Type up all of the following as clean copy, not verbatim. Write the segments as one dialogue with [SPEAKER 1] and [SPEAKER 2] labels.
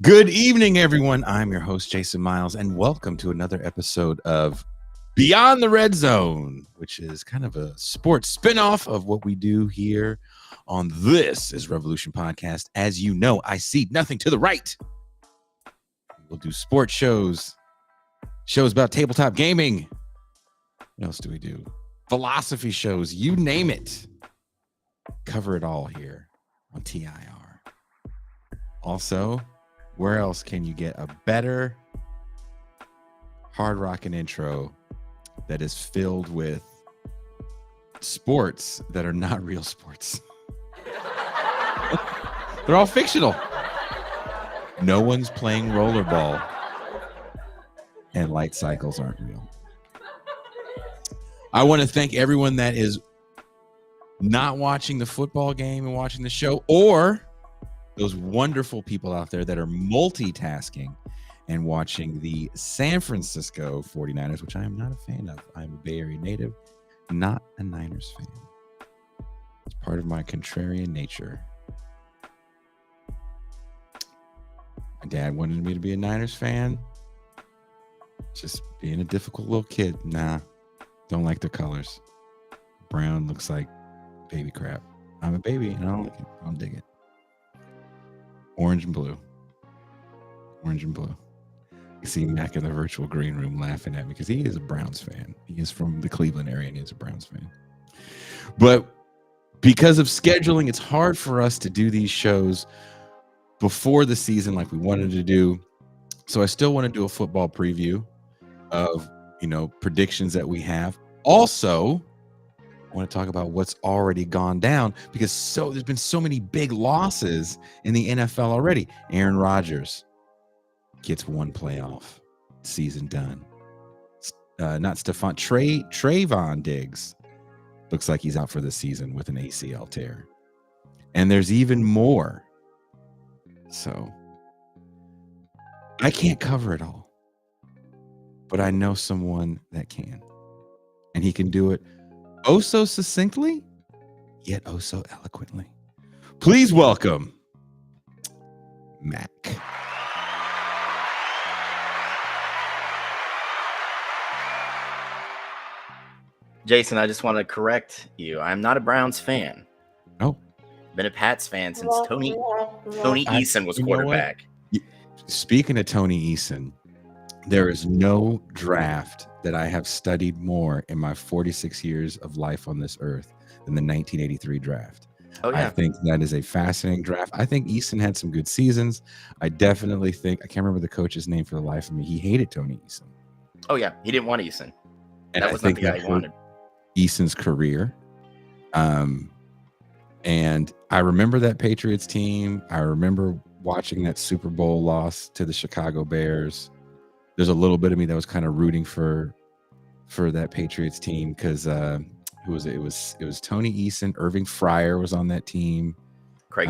[SPEAKER 1] Good evening, everyone. I'm your host, Jason Miles, and welcome to another episode of Beyond the Red Zone, which is kind of a sports spinoff of what we do here on This is Revolution podcast. As you know, I see nothing to the right. We'll do sports shows about tabletop gaming. What else do we do? Philosophy shows, you name it. Cover it all here on TIR. Also, where else can you get a better hard rockin' intro that is filled with sports that are not real sports? They're all fictional. No one's playing rollerball, and light cycles aren't real. I want to thank everyone that is not watching the football game and watching the show, or those wonderful people out there that are multitasking and watching the San Francisco 49ers, which I am not a fan of. I'm a Bay Area native, not a Niners fan. It's part of my contrarian nature. My dad wanted me to be a Niners fan. Just being a difficult little kid. Nah, don't like their colors. Brown looks like baby crap. I'm a baby and I don't like it. I don't dig it. Orange and blue. Orange and blue. You see Mac in the virtual green room laughing at me because he is a Browns fan. He is from the Cleveland area and he is a Browns fan. But because of scheduling, it's hard for us to do these shows before the season like we wanted to do. So I still want to do a football preview of, predictions that we have. Also, I want to talk about what's already gone down because there's been so many big losses in the NFL already. Aaron Rodgers gets one playoff season done. Trayvon Diggs looks like he's out for the season with an ACL tear. And there's even more. So I can't cover it all, but I know someone that can, and he can do it oh so succinctly, yet oh so eloquently. Please welcome Mac.
[SPEAKER 2] Jason, I just want to correct you. I'm not a Browns fan.
[SPEAKER 1] Oh.
[SPEAKER 2] Been a Pats fan since Tony Eason was quarterback.
[SPEAKER 1] Speaking of Tony Eason, there is no draft that I have studied more in my 46 years of life on this earth than the 1983 draft.
[SPEAKER 2] Oh, yeah.
[SPEAKER 1] I think that is a fascinating draft. I think Eason had some good seasons. I definitely think, I can't remember the coach's name for the life of me. He hated Tony Eason.
[SPEAKER 2] Oh, yeah. He didn't want Eason.
[SPEAKER 1] And
[SPEAKER 2] that was not the guy he wanted.
[SPEAKER 1] Eason's career. And I remember that Patriots team. I remember watching that Super Bowl loss to the Chicago Bears. There's a little bit of me that was kind of rooting for that Patriots team because who was it? It was Tony Eason. Irving Fryer was on that team.
[SPEAKER 2] Craig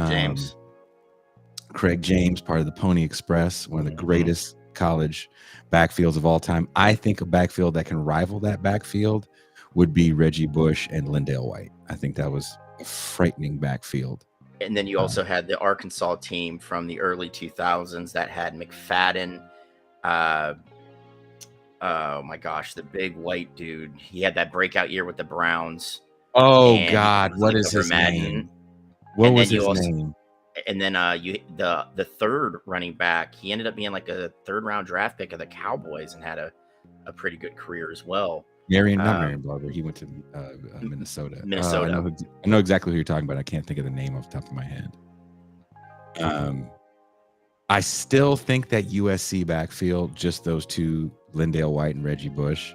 [SPEAKER 2] James,
[SPEAKER 1] part of the Pony Express, one of the greatest college backfields of all time. I think a backfield that can rival that backfield would be Reggie Bush and Lindale White. I think that was a frightening backfield.
[SPEAKER 2] And then you also had the Arkansas team from the early 2000s that had McFadden. Oh my gosh, the big white dude. He had that breakout year with the Browns.
[SPEAKER 1] Oh God, what is his name? What was his name?
[SPEAKER 2] And then the third running back, he ended up being like a third round draft pick of the Cowboys and had a pretty good career as well.
[SPEAKER 1] Marion Barber. He went to Minnesota. I know exactly who you're talking about. I can't think of the name off the top of my head. I still think that USC backfield, just those two, Lindale White and Reggie Bush,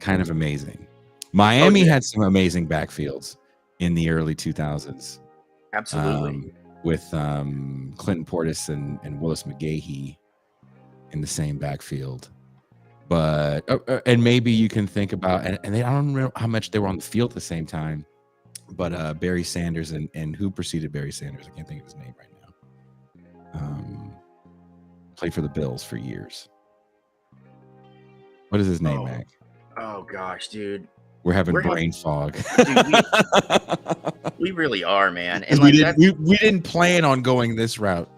[SPEAKER 1] kind of amazing. Miami had some amazing backfields in the early 2000s.
[SPEAKER 2] Absolutely.
[SPEAKER 1] With Clinton Portis and Willis McGahee in the same backfield. But and maybe you can think about and I don't know how much they were on the field at the same time, but Barry Sanders and who preceded Barry Sanders? I can't think of his name right now. Played for the Bills for years. What is his name, Mac?
[SPEAKER 2] Oh gosh, dude.
[SPEAKER 1] We're having brain fog.
[SPEAKER 2] Dude, we really are, man. And
[SPEAKER 1] we didn't plan on going this route.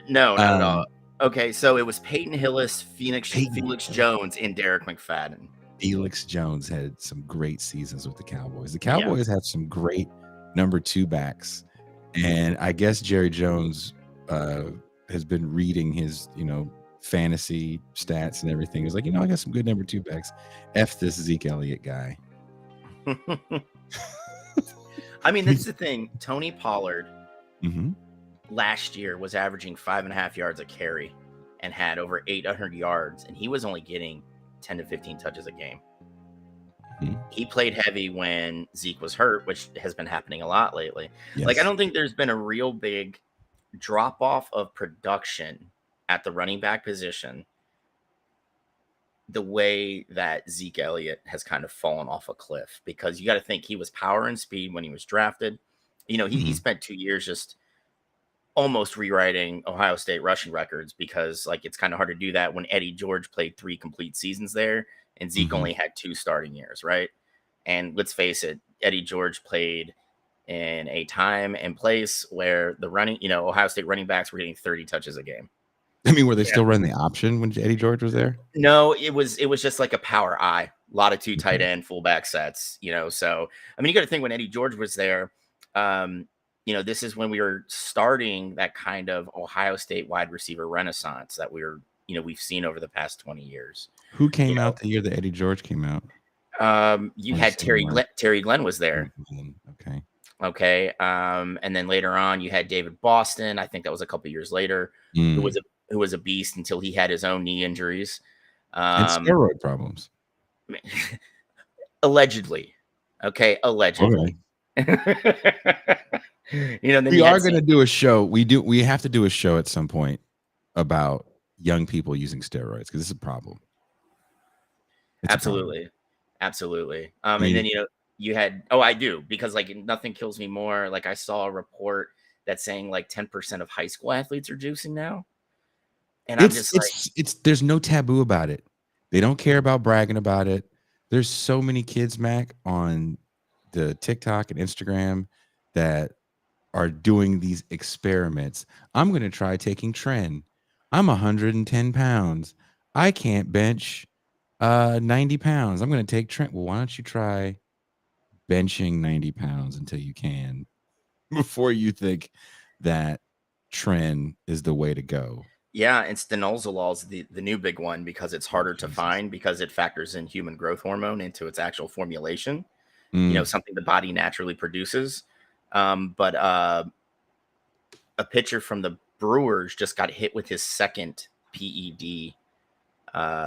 [SPEAKER 2] No, not at all.
[SPEAKER 1] Um,
[SPEAKER 2] Okay, so it was Peyton Hillis,
[SPEAKER 1] Peyton
[SPEAKER 2] Felix
[SPEAKER 1] Hillis.
[SPEAKER 2] Jones, and Derek McFadden.
[SPEAKER 1] Felix Jones had some great seasons with the Cowboys. The
[SPEAKER 2] Yeah.
[SPEAKER 1] Cowboys have some great number 2 backs, and I guess Jerry Jones has been reading his, fantasy stats and everything. He's like, I got some good number 2 backs. F this Zeke Elliott guy.
[SPEAKER 2] I mean, that's the thing. Tony Pollard
[SPEAKER 1] Mm-hmm.
[SPEAKER 2] last year was averaging 5.5 yards a carry and had over 800 yards, and he was only getting 10 to 15 touches a game.
[SPEAKER 1] Mm-hmm.
[SPEAKER 2] He played heavy when Zeke was hurt, which has been happening a lot lately.
[SPEAKER 1] Yes.
[SPEAKER 2] Like, I don't think there's been a real big drop off of production at the running back position the way that Zeke Elliott has kind of fallen off a cliff, because you got to think he was power and speed when he was drafted. He spent 2 years just almost rewriting Ohio State rushing records, because like it's kind of hard to do that when Eddie George played 3 complete seasons there and Zeke only had 2 starting years, right? And let's face it, Eddie George played in a time and place where the Ohio State running backs were getting 30 touches a game.
[SPEAKER 1] I mean, were they still running the option when Eddie George was there?
[SPEAKER 2] No, it was just like a power eye. A lot of 2 tight end fullback sets, So I mean, you got to think when Eddie George was there, this is when we were starting that kind of Ohio State wide receiver renaissance that we've seen over the past 20 years.
[SPEAKER 1] Who came out the year that Eddie George came out?
[SPEAKER 2] You had Terry Glenn was there.
[SPEAKER 1] Okay.
[SPEAKER 2] And then later on you had David Boston. I think that was a couple years later, who was a beast until he had his own knee injuries.
[SPEAKER 1] And steroid problems.
[SPEAKER 2] Allegedly. Okay. Allegedly.
[SPEAKER 1] Okay. We are going to do a show. We have to do a show at some point about young people using steroids, because it's a problem.
[SPEAKER 2] Absolutely. And then you had I do, because like nothing kills me more. Like I saw a report that's saying like 10% of high school athletes are juicing now, and I'm just like,
[SPEAKER 1] there's no taboo about it. They don't care about bragging about it. There's so many kids, Mac, on the TikTok and Instagram that are doing these experiments. I'm going to try taking Tren. I'm 110 pounds. I can't bench 90 pounds. I'm going to take Trent. Well, why don't you try benching 90 pounds until you can, before you think that Tren is the way to go?
[SPEAKER 2] Yeah, and stanozolol is the new big one, because it's harder to find, because it factors in human growth hormone into its actual formulation. Something the body naturally produces. But a pitcher from the Brewers just got hit with his second PED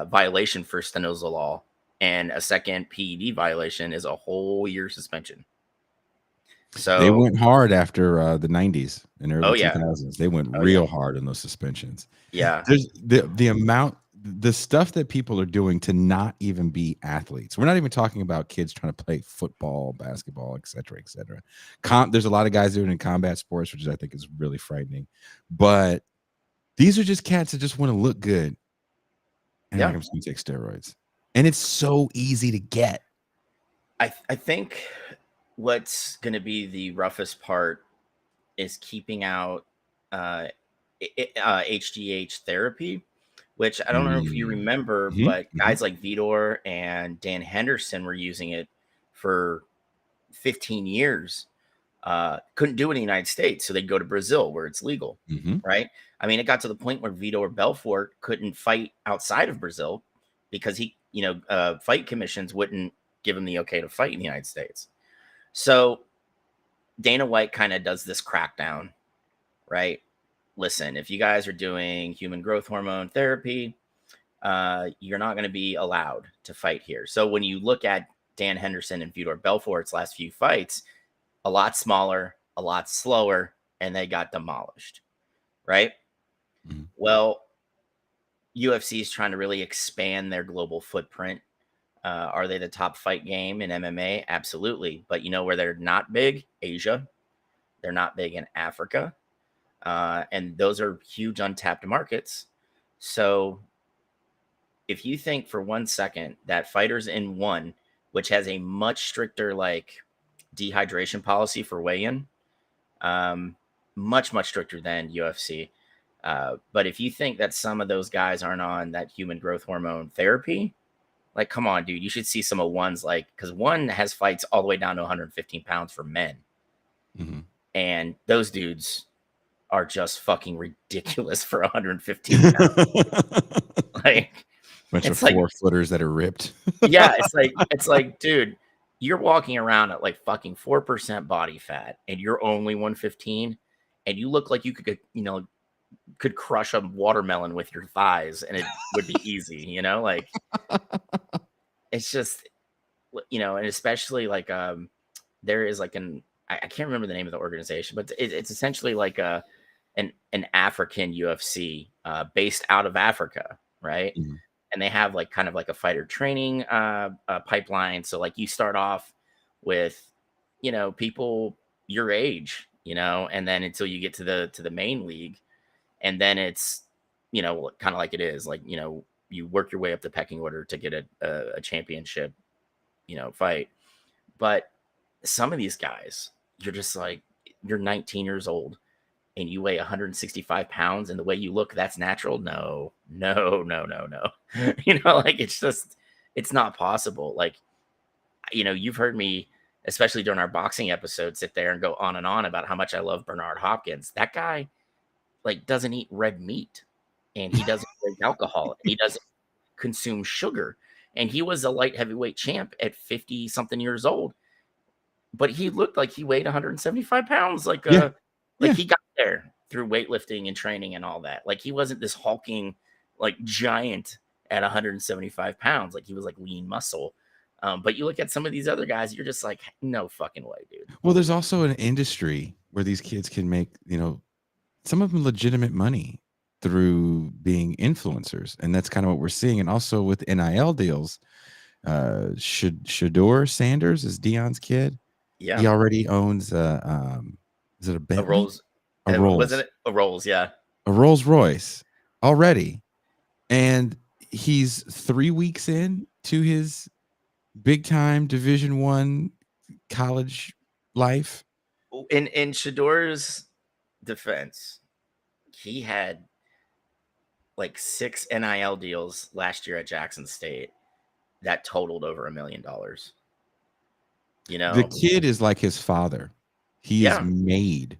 [SPEAKER 2] violation for stanozolol, and a second PED violation is a whole year suspension. So
[SPEAKER 1] they went hard after the 90s and early 2000s.
[SPEAKER 2] Yeah.
[SPEAKER 1] They went real hard on those suspensions.
[SPEAKER 2] Yeah.
[SPEAKER 1] There's the stuff that people are doing to not even be athletes. We're not even talking about kids trying to play football, basketball, et cetera, et cetera. There's a lot of guys doing it in combat sports, which I think is really frightening. But these are just cats that just want to look good. And I'm just going to take steroids. And it's so easy to get.
[SPEAKER 2] I think what's going to be the roughest part is keeping out HGH therapy, which I don't know if you remember, but guys like Vitor and Dan Henderson were using it for 15 years. Couldn't do it in the United States, so they'd go to Brazil where it's legal, right? I mean, it got to the point where Vitor Belfort couldn't fight outside of Brazil because fight commissions wouldn't give him the okay to fight in the United States. So Dana White kind of does this crackdown, right? Listen, if you guys are doing human growth hormone therapy, you're not going to be allowed to fight here. So when you look at Dan Henderson and Vitor Belfort's last few fights, a lot smaller, a lot slower, and they got demolished, right? Well, UFC is trying to really expand their global footprint. Are they the top fight game in MMA? Absolutely. But you know where they're not big? Asia. They're not big in Africa. And those are huge untapped markets. So if you think for 1 second that Fighters in One, which has a much stricter dehydration policy for weigh-in, much stricter than UFC, But if you think that some of those guys aren't on that human growth hormone therapy, like, come on, dude, you should see some of one's, like, because one has fights all the way down to 115 pounds for men.
[SPEAKER 1] Mm-hmm.
[SPEAKER 2] And those dudes are just fucking ridiculous for 115 pounds. Like,
[SPEAKER 1] bunch of
[SPEAKER 2] it's like
[SPEAKER 1] 4-footers that are ripped.
[SPEAKER 2] yeah, it's like, dude, you're walking around at like fucking 4% body fat and you're only 115 and you look like you could, could crush a watermelon with your thighs and it would be easy, like it's just, and especially like, there is like I can't remember the name of the organization, but it's essentially like an African UFC based out of Africa, right?
[SPEAKER 1] Mm-hmm.
[SPEAKER 2] And they have like kind of like a fighter training pipeline. So like you start off with, people your age, and then until you get to the main league, and then it's, kind of like it is like, you work your way up the pecking order to get a championship, fight. But some of these guys, you're just like, you're 19 years old and you weigh 165 pounds and the way you look, that's natural. No. Like it's not possible. Like, you've heard me, especially during our boxing episode, sit there and go on and on about how much I love Bernard Hopkins. That guy like doesn't eat red meat and he doesn't drink alcohol. He doesn't consume sugar. And he was a light heavyweight champ at 50 something years old. But he looked like he weighed 175 pounds. Like, he got there through weightlifting and training and all that. Like he wasn't this hulking, like giant at 175 pounds. Like he was like lean muscle. But you look at some of these other guys, you're just like, no fucking way, dude.
[SPEAKER 1] Well, there's also an industry where these kids can make, some of them legitimate money through being influencers. And that's kind of what we're seeing. And also with NIL deals, Shador Sanders is Deion's kid.
[SPEAKER 2] Yeah.
[SPEAKER 1] He already owns is it a Bentley?
[SPEAKER 2] A Rolls. Wasn't it a Rolls? Yeah.
[SPEAKER 1] A Rolls Royce already. And he's 3 weeks in to his big time Division I college life.
[SPEAKER 2] In Shador's defense, he had like 6 NIL deals last year at Jackson State that totaled over $1 million.
[SPEAKER 1] The kid is like his father. He is made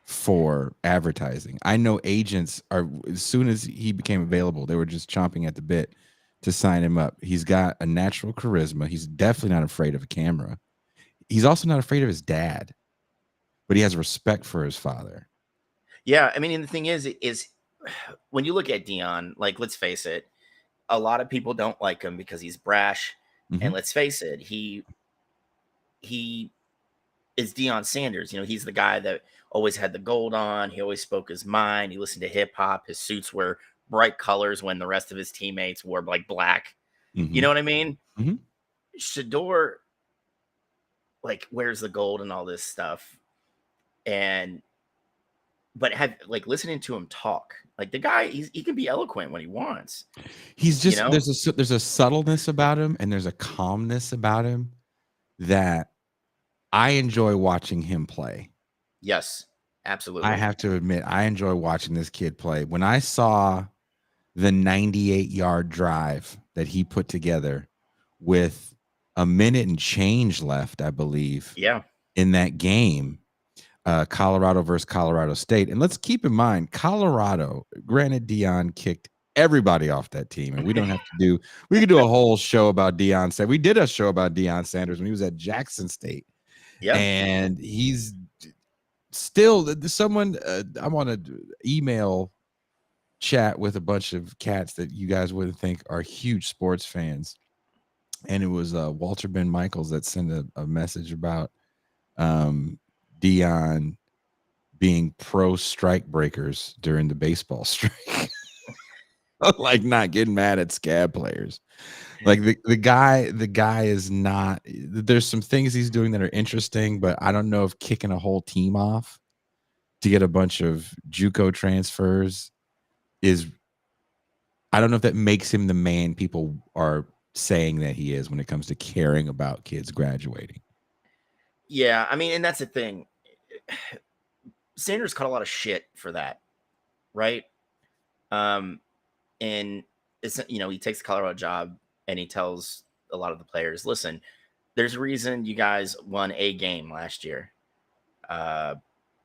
[SPEAKER 1] for advertising. I know agents are, as soon as he became available, they were just chomping at the bit to sign him up. He's got a natural charisma. He's definitely not afraid of a camera. He's also not afraid of his dad, but he has respect for his father.
[SPEAKER 2] Yeah, I mean, and the thing is when you look at Deion, like, let's face it, a lot of people don't like him because he's brash. Mm-hmm. And let's face it, he is Deion Sanders. He's the guy that always had the gold on. He always spoke his mind. He listened to hip hop. His suits were bright colors when the rest of his teammates wore like black. Mm-hmm. You know what I mean? Mm-hmm. Shador like wears the gold and all this stuff. But listening to him talk, like the guy, he can be eloquent when he wants.
[SPEAKER 1] He's just, there's a subtleness about him and there's a calmness about him that I enjoy watching him play.
[SPEAKER 2] Yes, absolutely.
[SPEAKER 1] I have to admit, I enjoy watching this kid play. When I saw the 98-yard drive that he put together with a minute and change left, I believe, in that game, Colorado versus Colorado State. And let's keep in mind, Colorado, granted, Deion kicked everybody off that team. And we don't have to do, we could do a whole show about Deion Sanders. We did a show about Deion Sanders when he was at Jackson State. Yeah. And he's still someone, I'm on an email chat with a bunch of cats that you guys wouldn't think are huge sports fans. And it was Walter Ben Michaels that sent a message about Deion being pro strike breakers during the baseball strike. Like not getting mad at scab players. Like the guy is not, there's some things he's doing that are interesting, but I don't know if kicking a whole team off to get a bunch of JUCO transfers is, I don't know if that makes him the man people are saying that he is when it comes to caring about kids graduating.
[SPEAKER 2] Yeah, I mean, and that's the thing. Sanders caught a lot of shit for that, right? And it's, he takes the Colorado job and he tells a lot of the players, listen, there's a reason you guys won a game last year,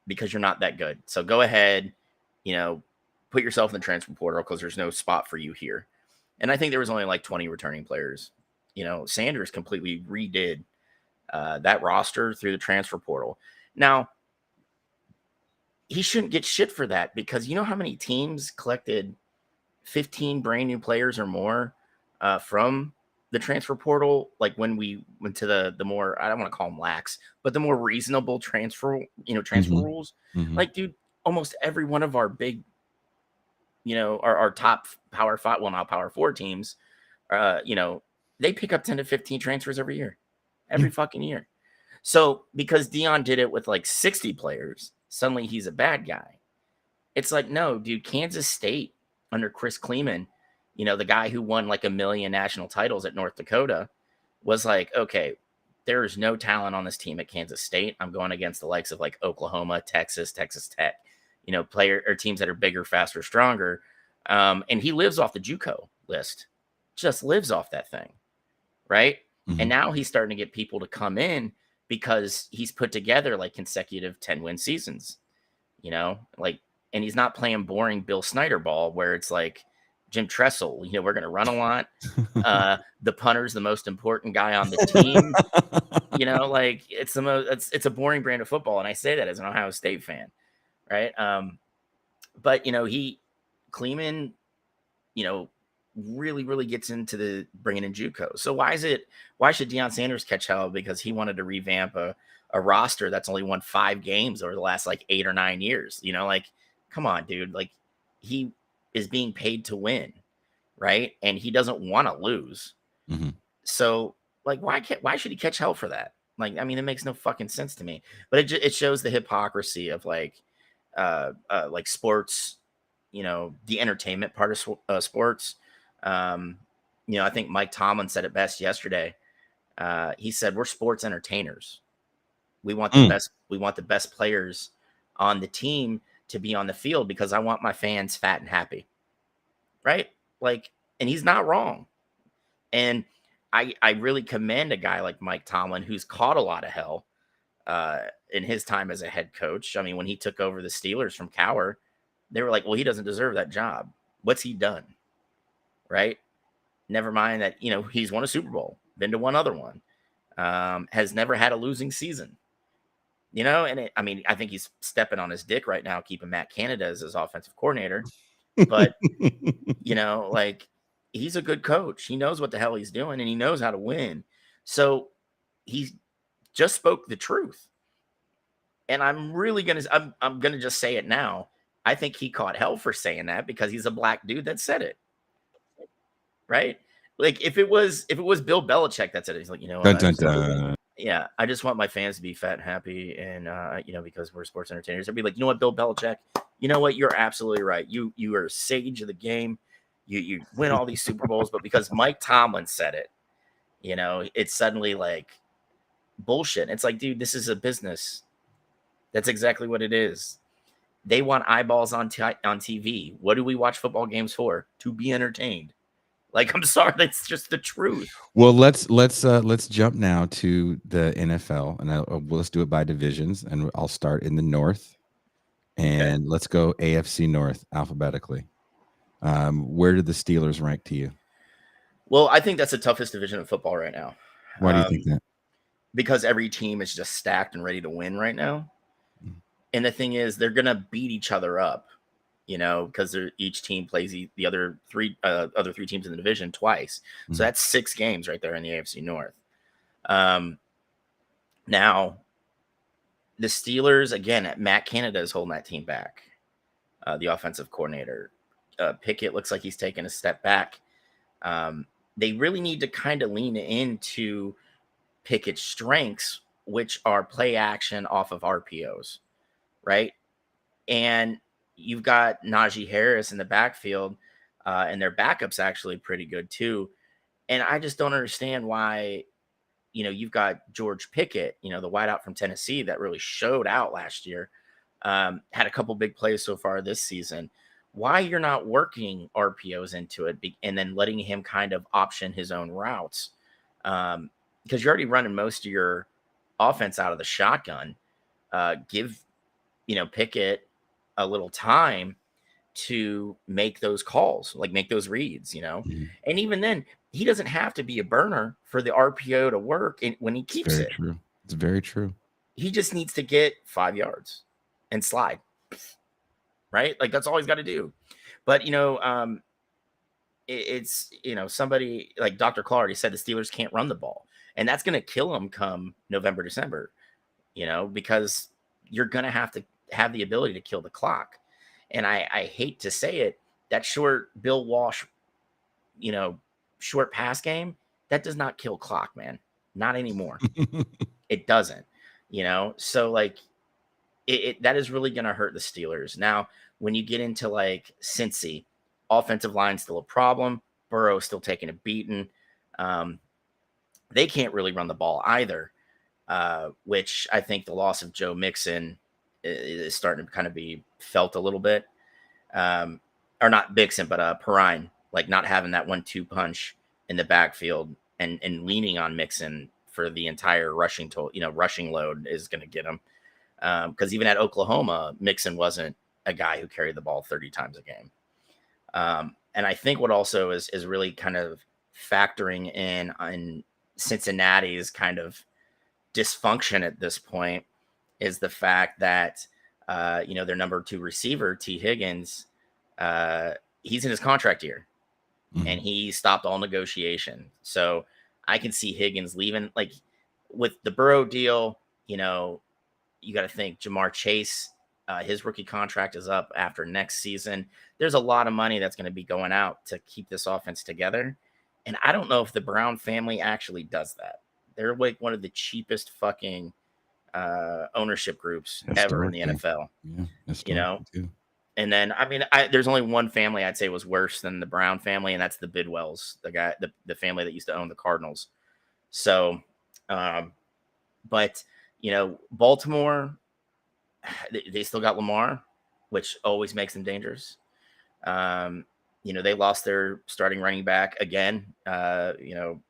[SPEAKER 2] because you're not that good. So go ahead, put yourself in the transfer portal because there's no spot for you here. And I think there was only like 20 returning players. Sanders completely redid that roster through the transfer portal. Now, he shouldn't get shit for that, because you know how many teams collected 15 brand new players or more from the transfer portal, like when we went to the more, I don't want to call them lax, but the more reasonable transfer rules. Like, dude, almost every one of our big, our top power five, well, not power four teams, they pick up 10 to 15 transfers every fucking year. So because Deion did it with like 60 players, suddenly he's a bad guy. It's like, no, dude, Kansas State under Chris Kleeman, the guy who won like 1 million national titles at North Dakota, was like, okay, there is no talent on this team at Kansas State. I'm going against the likes of like Oklahoma, Texas Tech, player or teams that are bigger, faster, stronger. And he lives off the JUCO list, just lives off that thing. Right. Mm-hmm. And now he's starting to get people to come in because he's put together like consecutive 10-win seasons, and he's not playing boring Bill Snyder ball where it's like Jim Tressel, we're going to run a lot. The punter's the most important guy on the team. It's a boring brand of football. And I say that as an Ohio State fan. Right. But Kleeman, really, really gets into the bringing in JUCO. So why should Deion Sanders catch hell? Because he wanted to revamp a roster that's only won 5 games over the last like 8 or 9 years, come on, dude. Like, he is being paid to win, right? And he doesn't want to lose. Mm-hmm. So, like, why should he catch hell for that? Like, I mean, it makes no fucking sense to me. But it shows the hypocrisy of like sports, the entertainment part of sports. I think Mike Tomlin said it best yesterday. He said, "We're sports entertainers. We want the best. We want the best players on the team to be on the field because I want my fans fat and happy." Right? Like, and he's not wrong. And I really commend a guy like Mike Tomlin, who's caught a lot of hell in his time as a head coach. I mean, when he took over the Steelers from Cowher, they were like, well, he doesn't deserve that job. What's he done? Right? Never mind that, he's won a Super Bowl, been to one other one, has never had a losing season. And I think he's stepping on his dick right now, keeping Matt Canada as his offensive coordinator. But, like, he's a good coach. He knows what the hell he's doing, and he knows how to win. So he just spoke the truth. And I'm really going to, I'm going to just say it now. I think he caught hell for saying that because he's a black dude that said it. Right? Like, if it was Bill Belichick that said it, he's like, yeah, I just want my fans to be fat and happy. And, because we're sports entertainers, I'd be like, you know what, Bill Belichick, you know what? You're absolutely right. You are a sage of the game. You win all these Super Bowls, but because Mike Tomlin said it, it's suddenly like bullshit. It's like, dude, this is a business. That's exactly what it is. They want eyeballs on TV. What do we watch football games for? To be entertained. Like, I'm sorry, that's just the truth.
[SPEAKER 1] Well, let's jump now to the NFL, and let's do it by divisions, and I'll start in the North, and let's go AFC North alphabetically. Where do the Steelers rank to you?
[SPEAKER 2] Well, I think that's the toughest division of football right now.
[SPEAKER 1] Why do you think that?
[SPEAKER 2] Because every team is just stacked and ready to win right now. And the thing is, they're going to beat each other up, because each team plays the other three teams in the division twice. Mm-hmm. So that's 6 games right there in the AFC North. Now, the Steelers, again, Matt Canada is holding that team back, the offensive coordinator. Pickett looks like he's taking a step back. They really need to kind of lean into Pickett's strengths, which are play action off of RPOs, right? And you've got Najee Harris in the backfield, and their backup's actually pretty good too. And I just don't understand why, you've got George Pickett, the wideout from Tennessee that really showed out last year, had a couple big plays so far this season. why you're not working RPOs into it and then letting him kind of option his own routes. Because you're already running most of your offense out of the shotgun. Give, Pickett a little time to make those calls, like make those reads,
[SPEAKER 1] Mm-hmm.
[SPEAKER 2] And even then, he doesn't have to be a burner for the RPO to work when he keeps it.
[SPEAKER 1] True. It's very true.
[SPEAKER 2] He just needs to get 5 yards and slide, right? Like that's all he's got to do. But it's somebody like Dr. Claw already said the Steelers can't run the ball, and that's going to kill them come November, December. Because you're going to have the ability to kill the clock. And I hate to say it, that short Bill Walsh, short pass game, that does not kill clock, man. Not anymore. It doesn't, so like it that is really going to hurt the Steelers. Now, when you get into like Cincy, offensive line still a problem. Burrow still taking a beating. They can't really run the ball either, which I think the loss of Joe Mixon is starting to kind of be felt a little bit. Or not Mixon, but Perrine, like not having that 1-2 punch in the backfield and leaning on Mixon for the entire rushing load is going to get him. Because even at Oklahoma, Mixon wasn't a guy who carried the ball 30 times a game. And I think what also is really kind of factoring in on Cincinnati's kind of dysfunction at this point is the fact that, their number 2 receiver, T. Higgins, he's in his contract year. Mm-hmm. And he stopped all negotiation. So I can see Higgins leaving. Like with the Burrow deal, you got to think Jamar Chase, his rookie contract is up after next season. There's a lot of money that's going to be going out to keep this offense together. And I don't know if the Brown family actually does that. They're like one of the cheapest fucking ownership groups ever in the NFL.
[SPEAKER 1] Yeah, too.
[SPEAKER 2] And then, there's only one family I'd say was worse than the Brown family, and that's the Bidwells, the family that used to own the Cardinals. So, but, Baltimore, they still got Lamar, which always makes them dangerous. They lost their starting running back again. That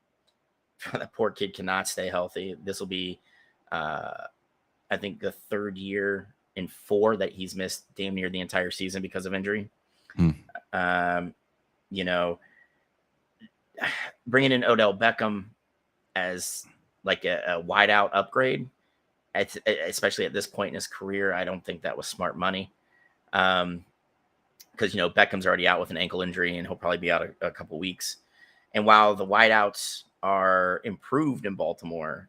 [SPEAKER 2] poor kid cannot stay healthy. This will be, I think, the 3rd year in 4 that he's missed damn near the entire season because of injury. Bringing in Odell Beckham as like a wideout upgrade, especially at this point in his career, I don't think that was smart money. Because, Beckham's already out with an ankle injury and he'll probably be out a couple weeks. And while the wideouts are improved in Baltimore,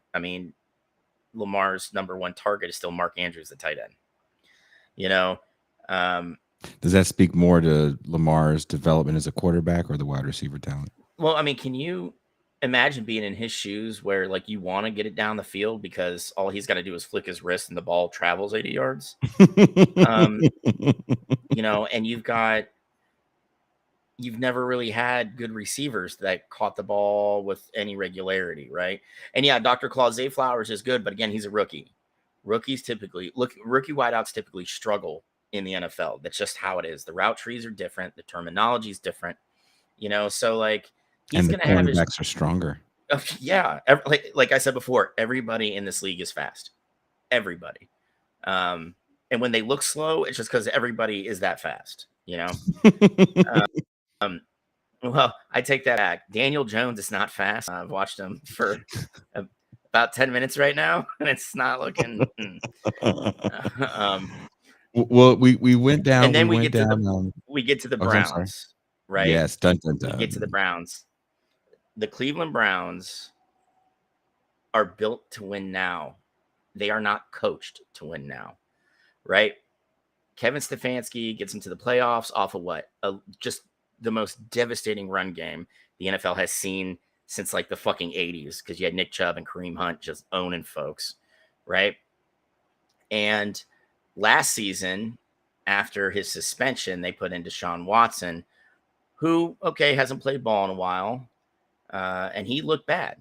[SPEAKER 2] Lamar's number 1 target is still Mark Andrews, the tight end.
[SPEAKER 1] Does that speak more to Lamar's development as a quarterback or the wide receiver talent?
[SPEAKER 2] Well, can you imagine being in his shoes where like you want to get it down the field because all he's got to do is flick his wrist and the ball travels 80 yards? And you've never really had good receivers that caught the ball with any regularity, right? And yeah, Dr. Claus Zay Flowers is good, but again, he's a rookie. Rookie wideouts typically struggle in the NFL. That's just how it is. The route trees are different. The terminology is different, so like he's going to have his
[SPEAKER 1] cornerbacks are stronger.
[SPEAKER 2] Yeah. Like I said before, everybody in this league is fast. Everybody. And when they look slow, it's just because everybody is that fast, Well, I take that back. Daniel Jones is not fast. I've watched him for about 10 minutes right now, and it's not looking.
[SPEAKER 1] Well, we went down,
[SPEAKER 2] and then we get to the Browns, right?
[SPEAKER 1] Yes, dun, dun, dun.
[SPEAKER 2] We get to the Browns. The Cleveland Browns are built to win now. They are not coached to win now, right? Kevin Stefanski gets into the playoffs off of what? Just the most devastating run game the NFL has seen since like the fucking 80s, because you had Nick Chubb and Kareem Hunt just owning folks, right? And last season, after his suspension, they put in Deshaun Watson, who, hasn't played ball in a while, and he looked bad.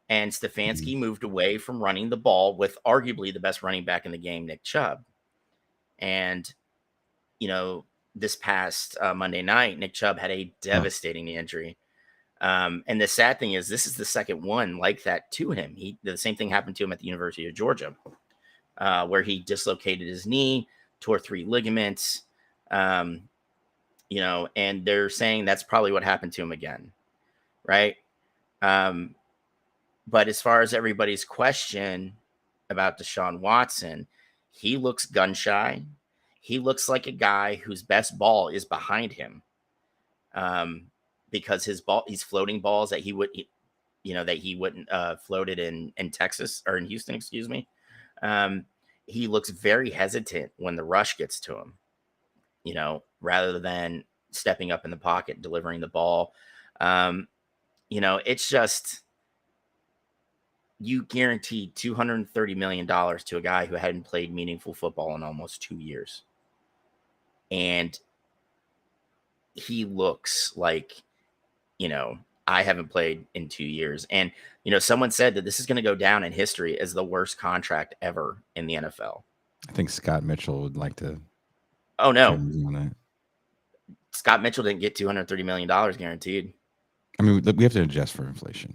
[SPEAKER 2] And Stefanski moved away from running the ball with arguably the best running back in the game, Nick Chubb. And, this past Monday night, Nick Chubb had a devastating knee injury. And the sad thing is, this is the second one like that to him. The same thing happened to him at the University of Georgia, where he dislocated his knee, tore 3 ligaments, and they're saying that's probably what happened to him again. Right. But as far as everybody's question about Deshaun Watson, he looks gun shy. He looks like a guy whose best ball is behind him. Because he's floating balls that he wouldn't floated in Texas or in Houston, excuse me. He looks very hesitant when the rush gets to him, rather than stepping up in the pocket, delivering the ball. It's just, you guaranteed $230 million to a guy who hadn't played meaningful football in almost 2 years. And he looks like, I haven't played in 2 years. And, someone said that this is going to go down in history as the worst contract ever in the NFL.
[SPEAKER 1] I think Scott Mitchell would like to.
[SPEAKER 2] Oh, no. Scott Mitchell didn't get $230 million guaranteed.
[SPEAKER 1] I mean, we have to adjust for inflation.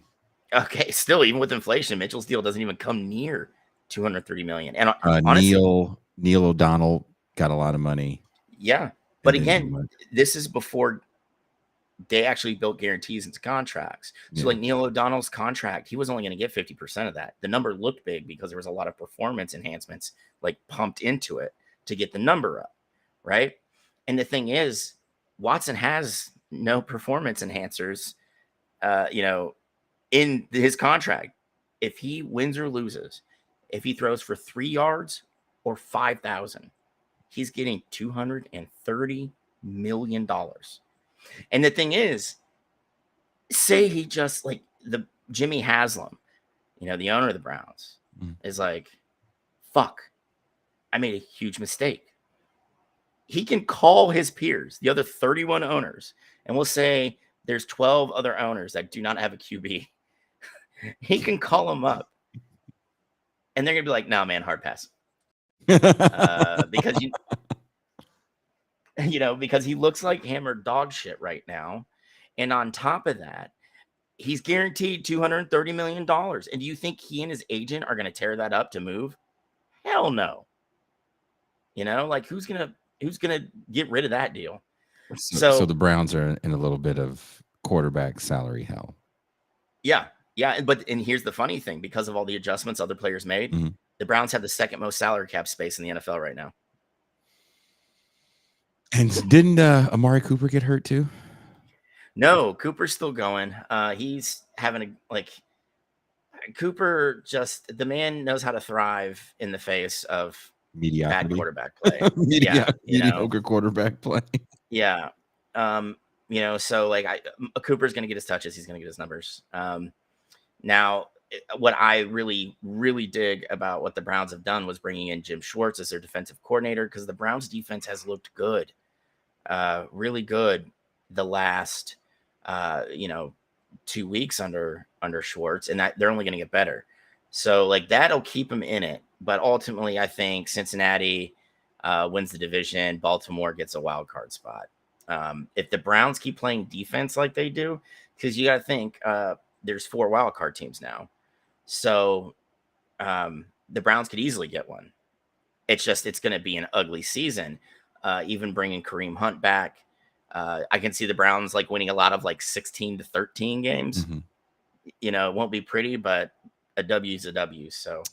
[SPEAKER 2] Okay. Still, even with inflation, Mitchell's deal doesn't even come near $230 million. And honestly,
[SPEAKER 1] Neil O'Donnell got a lot of money.
[SPEAKER 2] Yeah. But again, this is before they actually built guarantees into contracts. So like Neil O'Donnell's contract, he was only going to get 50% of that. The number looked big because there was a lot of performance enhancements like pumped into it to get the number up. Right. And the thing is, Watson has no performance enhancers, in his contract. If he wins or loses, if he throws for 3 yards or 5,000, he's getting $230 million. And the thing is, say he just like the Jimmy Haslam, the owner of the Browns, is like, fuck, I made a huge mistake. He can call his peers, the other 31 owners, and we'll say there's 12 other owners that do not have a QB. He can call them up, and they're going to be like, no, man, hard pass. Because because he looks like hammered dog shit right now. And on top of that, he's guaranteed $230 million. And do you think he and his agent are going to tear that up to move? Hell no. Who's going to get rid of that deal?
[SPEAKER 1] So the Browns are in a little bit of quarterback salary hell.
[SPEAKER 2] Yeah. Yeah. And here's the funny thing, because of all the adjustments other players made, the Browns have the second most salary cap space in the NFL right now.
[SPEAKER 1] And didn't Amari Cooper get hurt too?
[SPEAKER 2] No, Cooper's still going. He's having Cooper, just the man knows how to thrive in the face of
[SPEAKER 1] mediocrity.
[SPEAKER 2] Bad quarterback play.
[SPEAKER 1] Mediocre quarterback play.
[SPEAKER 2] Yeah. So Cooper's going to get his touches. He's going to get his numbers. Now, what I really, really dig about what the Browns have done was bringing in Jim Schwartz as their defensive coordinator, because the Browns defense has looked good, really good the last, 2 weeks under Schwartz, and that they're only going to get better. So that'll keep them in it. But ultimately, I think Cincinnati wins the division. Baltimore gets a wild card spot. If the Browns keep playing defense like they do, because you got to think there's 4 wild card teams now. So the Browns could easily get one. It's going to be an ugly season. Even bringing Kareem Hunt back, I can see the Browns winning a lot of 16-13 games. It won't be pretty, but a W is a W. So,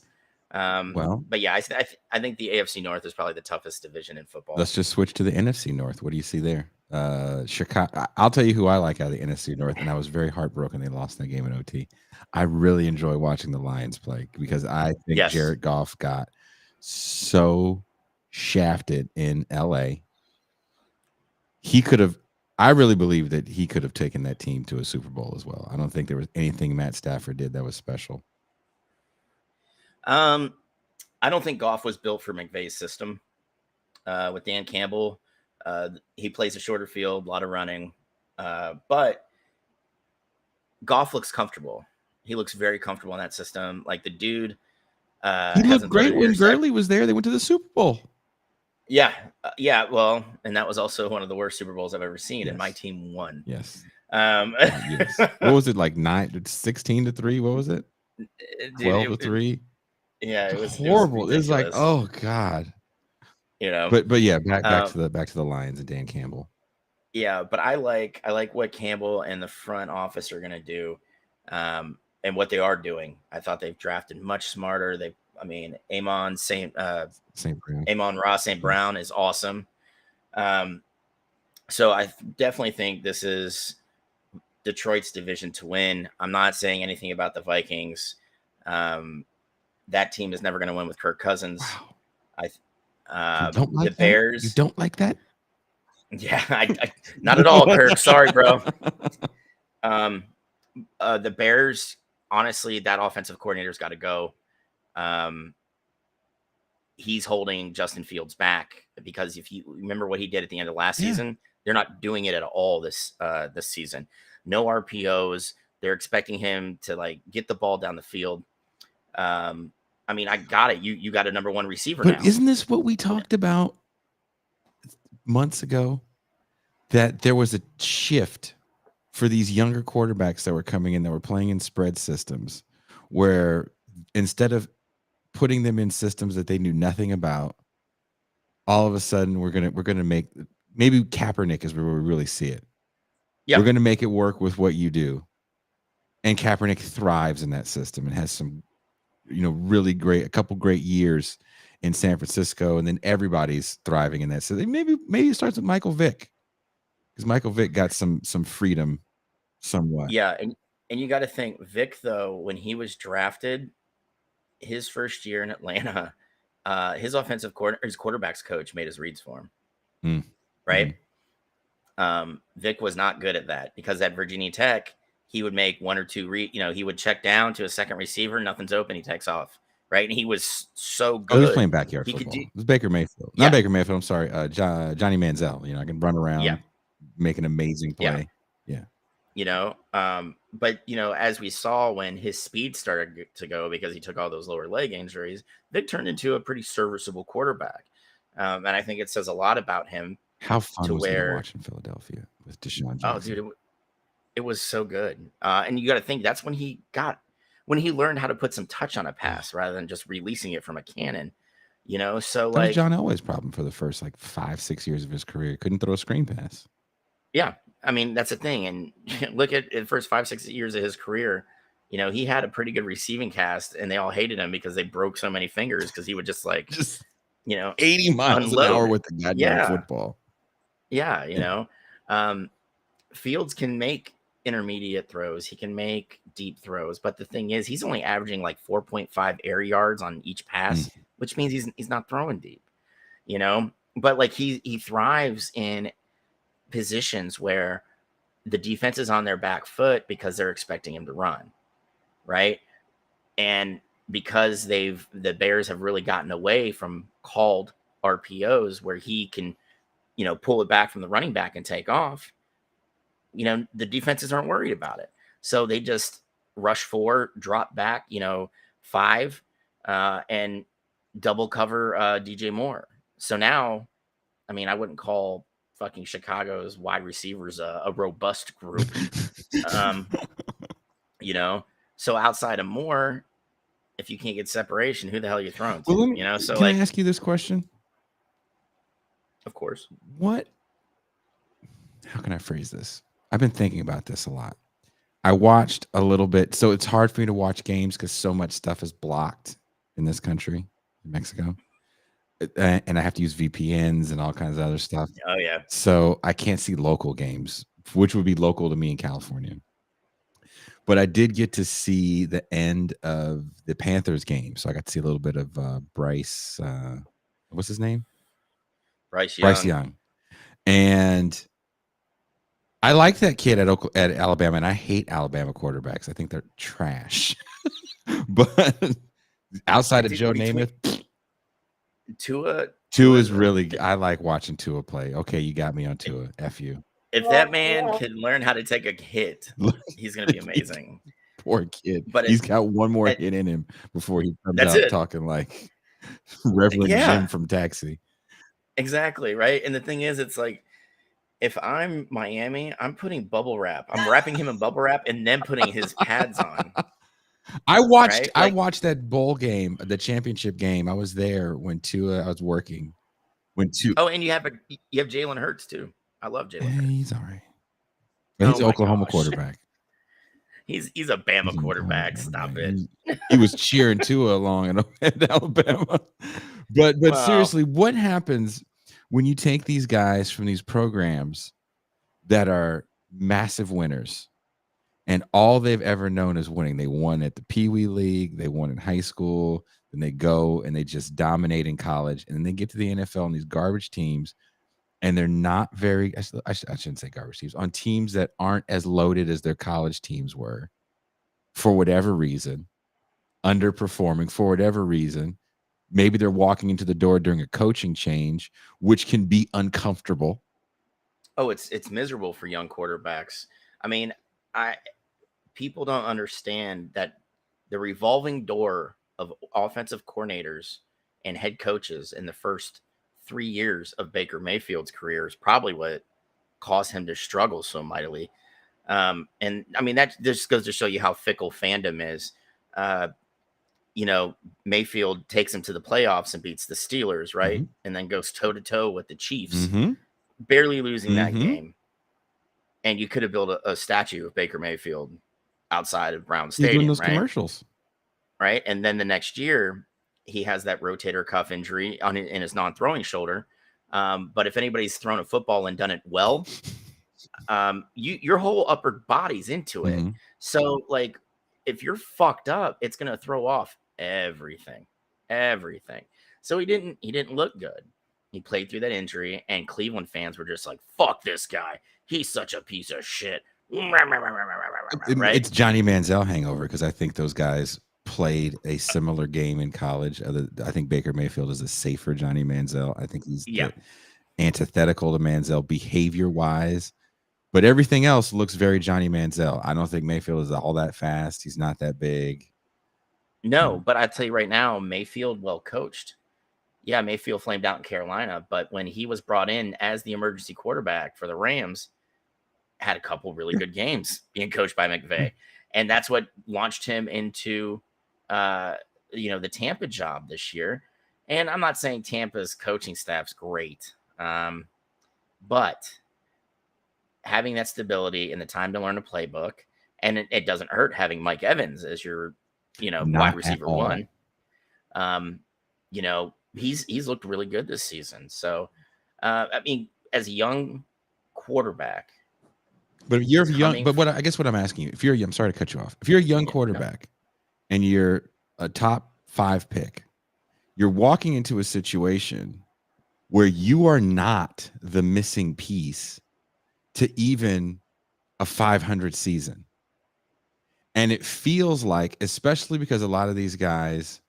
[SPEAKER 2] but yeah, I think the AFC North is probably the toughest division in football.
[SPEAKER 1] Let's just switch to the NFC North. What do you see there? Chicago. I'll tell you who I like out of the NFC North, and I was very heartbroken they lost that game in OT. I really enjoy watching the Lions play because I think Jared Goff got so shafted in LA. I really believe that he could have taken that team to a Super Bowl as well. I don't think there was anything Matt Stafford did that was special.
[SPEAKER 2] I don't think Goff was built for McVay's system. With Dan Campbell, he plays a shorter field, a lot of running, but Goff looks comfortable. He looks very comfortable in that system. The dude,
[SPEAKER 1] he looked great when Gurley was there. They went to the Super Bowl.
[SPEAKER 2] Yeah. Well, and that was also one of the worst Super Bowls I've ever seen,
[SPEAKER 1] Yes.
[SPEAKER 2] and my team won.
[SPEAKER 1] Yes.
[SPEAKER 2] Yes.
[SPEAKER 1] What was it, like 16-3? What was it? 12-3?
[SPEAKER 2] Yeah, it was
[SPEAKER 1] horrible. It was like,
[SPEAKER 2] ridiculous.
[SPEAKER 1] oh God.
[SPEAKER 2] You know.
[SPEAKER 1] But yeah, back to the Lions and Dan Campbell.
[SPEAKER 2] Yeah, but I like what Campbell and the front office are gonna do, and what they are doing. I thought they've drafted much smarter. Amon Ross St. Brown is awesome. So I definitely think this is Detroit's division to win. I'm not saying anything about the Vikings. That team is never going to win with Kirk Cousins.
[SPEAKER 1] Wow. You don't like
[SPEAKER 2] the Bears.
[SPEAKER 1] You don't like that?
[SPEAKER 2] Yeah, I not at all, Kirk. Sorry, bro. The Bears, honestly, that offensive coordinator's got to go. He's holding Justin Fields back because if you remember what he did at the end of last season, they're not doing it at all this season. No RPOs. They're expecting him to like get the ball down the field. I got it. You got a number one receiver now.
[SPEAKER 1] But isn't this what we talked about months ago? That there was a shift for these younger quarterbacks that were coming in that were playing in spread systems, where instead of putting them in systems that they knew nothing about, all of a sudden we're gonna make, maybe Kaepernick is where we really see it. Yeah. We're gonna make it work with what you do. And Kaepernick thrives in that system and has some, really a couple great years in San Francisco, and then everybody's thriving in that. So maybe it starts with Michael Vick, because Michael Vick got some freedom somewhat.
[SPEAKER 2] Yeah, and you got to think Vick, though, when he was drafted, his first year in Atlanta, his quarterback's coach made his reads for him. Right? Vick was not good at that, because at Virginia Tech, he would make one or two he would check down to a second receiver, nothing's open, he takes off. Right. And he was so good.
[SPEAKER 1] He was playing backyard football. It was Baker Mayfield. Not Baker Mayfield, I'm sorry. Johnny Manziel. I can run around, make an amazing play. Yeah.
[SPEAKER 2] But as we saw when his speed started to go because he took all those lower leg injuries, Vic turned into a pretty serviceable quarterback. And I think it says a lot about him.
[SPEAKER 1] How fun was it to watch in Philadelphia with Deshaun Jackson?
[SPEAKER 2] Oh, dude, it was so good. And you got to think that's when he learned how to put some touch on a pass rather than just releasing it from a cannon. So
[SPEAKER 1] that was John Elway's problem for the first 5-6 years of his career. Couldn't throw a screen pass.
[SPEAKER 2] Yeah. That's the thing. And look at the first 5-6 years of his career. He had a pretty good receiving cast, and they all hated him because they broke so many fingers, because he would just
[SPEAKER 1] 80 miles an hour with the goddamn football.
[SPEAKER 2] Yeah. Fields can make intermediate throws. He can make deep throws. But the thing is, he's only averaging 4.5 air yards on each pass, which means he's not throwing deep, but he thrives in positions where the defense is on their back foot because they're expecting him to run, right? And because the Bears have really gotten away from called RPOs where he can, pull it back from the running back and take off, the defenses aren't worried about it. So they just rush 4, drop back, 5, and double cover DJ Moore. So now, I wouldn't call fucking Chicago's wide receivers a robust group. So outside of Moore, if you can't get separation, who the hell are you throwing to?
[SPEAKER 1] Well, can I ask you this question?
[SPEAKER 2] Of course.
[SPEAKER 1] How can I phrase this? I've been thinking about this a lot. I watched a little bit, so it's hard for me to watch games because so much stuff is blocked in this country, in Mexico. And I have to use VPNs and all kinds of other stuff.
[SPEAKER 2] Oh, yeah.
[SPEAKER 1] So I can't see local games, which would be local to me in California. But I did get to see the end of the Panthers game. So I got to see a little bit of Bryce. What's his name?
[SPEAKER 2] Bryce
[SPEAKER 1] Young. And I like that kid at Alabama, and I hate Alabama quarterbacks. I think they're trash. But outside of Joe Namath,
[SPEAKER 2] Tua
[SPEAKER 1] is really, I like watching Tua play. Okay, you got me on Tua. F you.
[SPEAKER 2] If that man can learn how to take a hit, he's going to be amazing.
[SPEAKER 1] Poor kid. But he's got one more hit in him before he comes out talking like Reverend Jim from Taxi.
[SPEAKER 2] Exactly, right? And the thing is, it's like, if I'm Miami, I'm putting bubble wrap. I'm wrapping him in bubble wrap and then putting his pads on.
[SPEAKER 1] I
[SPEAKER 2] Right?
[SPEAKER 1] watched that bowl game, the championship game. I was there when I was working.
[SPEAKER 2] Oh, and you have Jalen Hurts too. I love Jalen Hurts.
[SPEAKER 1] He's all right. But
[SPEAKER 2] Oh
[SPEAKER 1] he's an
[SPEAKER 2] my
[SPEAKER 1] Oklahoma
[SPEAKER 2] gosh.
[SPEAKER 1] quarterback.
[SPEAKER 2] He's a Bama quarterback. Stop it.
[SPEAKER 1] He was cheering Tua along at Alabama. But
[SPEAKER 2] Well,
[SPEAKER 1] seriously, what happens when you take these guys from these programs that are massive winners and all they've ever known is winning? They won at the Pee Wee League, they won in high school, then they go and they just dominate in college, and then they get to the NFL on these garbage teams, and they're not very, I shouldn't say garbage teams, on teams that aren't as loaded as their college teams were for whatever reason, underperforming for whatever reason. Maybe they're walking into the door during a coaching change, which can be uncomfortable.
[SPEAKER 2] Oh, it's miserable for young quarterbacks. I mean, people don't understand that the revolving door of offensive coordinators and head coaches in the first 3 years of Baker Mayfield's career is probably what caused him to struggle so mightily. And I mean, that just goes to show you how fickle fandom is. Mayfield takes him to the playoffs and beats the Steelers, right?
[SPEAKER 1] Mm-hmm.
[SPEAKER 2] And then goes toe to toe with the Chiefs,
[SPEAKER 1] mm-hmm.
[SPEAKER 2] barely losing that
[SPEAKER 1] Mm-hmm.
[SPEAKER 2] game. And you could have built a statue of Baker Mayfield outside of Brown Stadium,
[SPEAKER 1] He's doing those
[SPEAKER 2] right?
[SPEAKER 1] commercials.
[SPEAKER 2] Right. And then the next year, he has that rotator cuff injury in his non-throwing shoulder. But if anybody's thrown a football and done it well, your whole upper body's into it.
[SPEAKER 1] Mm-hmm.
[SPEAKER 2] So, like, if you're fucked up, it's gonna throw off everything. So he didn't look good. He played through that injury, and Cleveland fans were just like, "Fuck this guy. He's such a piece of shit." Right?
[SPEAKER 1] It's Johnny Manziel hangover, because I think those guys played a similar game in college. I think Baker Mayfield is a safer Johnny Manziel. I think he's antithetical to Manziel behavior-wise. But everything else looks very Johnny Manziel. I don't think Mayfield is all that fast. He's not that big.
[SPEAKER 2] No, but I tell you right now, Mayfield well coached. Yeah, Mayfield flamed out in Carolina, but when he was brought in as the emergency quarterback for the Rams, had a couple really good games being coached by McVay. And that's what launched him into the Tampa job this year. And I'm not saying Tampa's coaching staff's great. But having that stability and the time to learn a playbook, and it doesn't hurt having Mike Evans as your, wide receiver one. He's looked really good this season. So, I mean, as a young quarterback,
[SPEAKER 1] but you're young. But what I'm asking you, if you're, I'm sorry to cut you off. If you're a young quarterback and you're a top 5 pick, you're walking into a situation where you are not the missing piece to even a 500 season. And it feels like, especially because a lot of these guys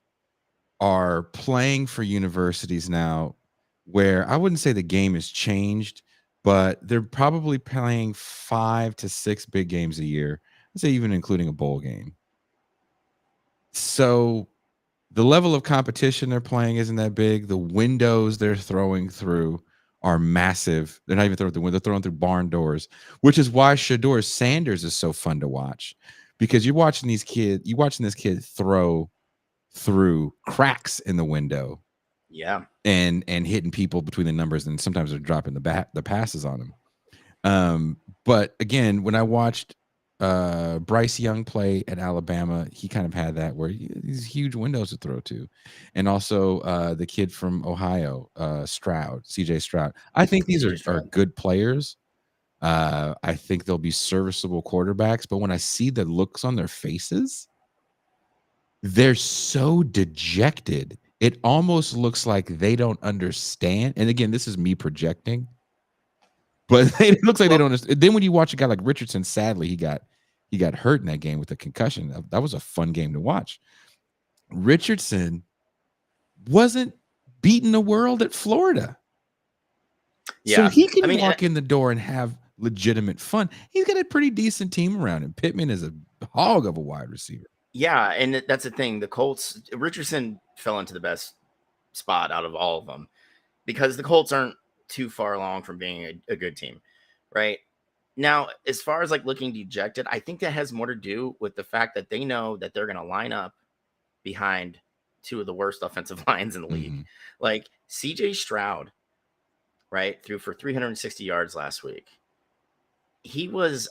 [SPEAKER 1] are playing for universities now where I wouldn't say the game has changed, but they're probably playing 5 to 6 big games a year. I'd say even including a bowl game. So the level of competition they're playing isn't that big. The windows they're throwing through are massive. They're not even throwing through windows, they're throwing through barn doors, which is why Shedeur Sanders is so fun to watch, because you're watching this kid throw through cracks in the window.
[SPEAKER 2] Yeah.
[SPEAKER 1] And hitting people between the numbers, and sometimes they're dropping the passes on them. But again, when I watched Bryce Young play at Alabama, he kind of had that where these huge windows to throw to. And also the kid from Ohio, CJ Stroud. I think these are good players. I think they'll be serviceable quarterbacks, but when I see the looks on their faces, they're so dejected. It almost looks like they don't understand. And again, this is me projecting, but it looks like they don't understand. Then when you watch a guy like Richardson, sadly, he got hurt in that game with a concussion. That was a fun game to watch. Richardson wasn't beating the world at Florida. Yeah. So he can walk in the door and have legitimate fun. He's got a pretty decent team around him. Pittman is a hog of a wide receiver.
[SPEAKER 2] Yeah, and that's the thing. The Colts, Richardson fell into the best spot out of all of them because the Colts aren't too far along from being a good team, right? Now, as far as like looking dejected, I think that has more to do with the fact that they know that they're going to line up behind two of the worst offensive lines in the league.
[SPEAKER 1] Mm-hmm.
[SPEAKER 2] Like CJ Stroud, right, threw for 360 yards last week. He was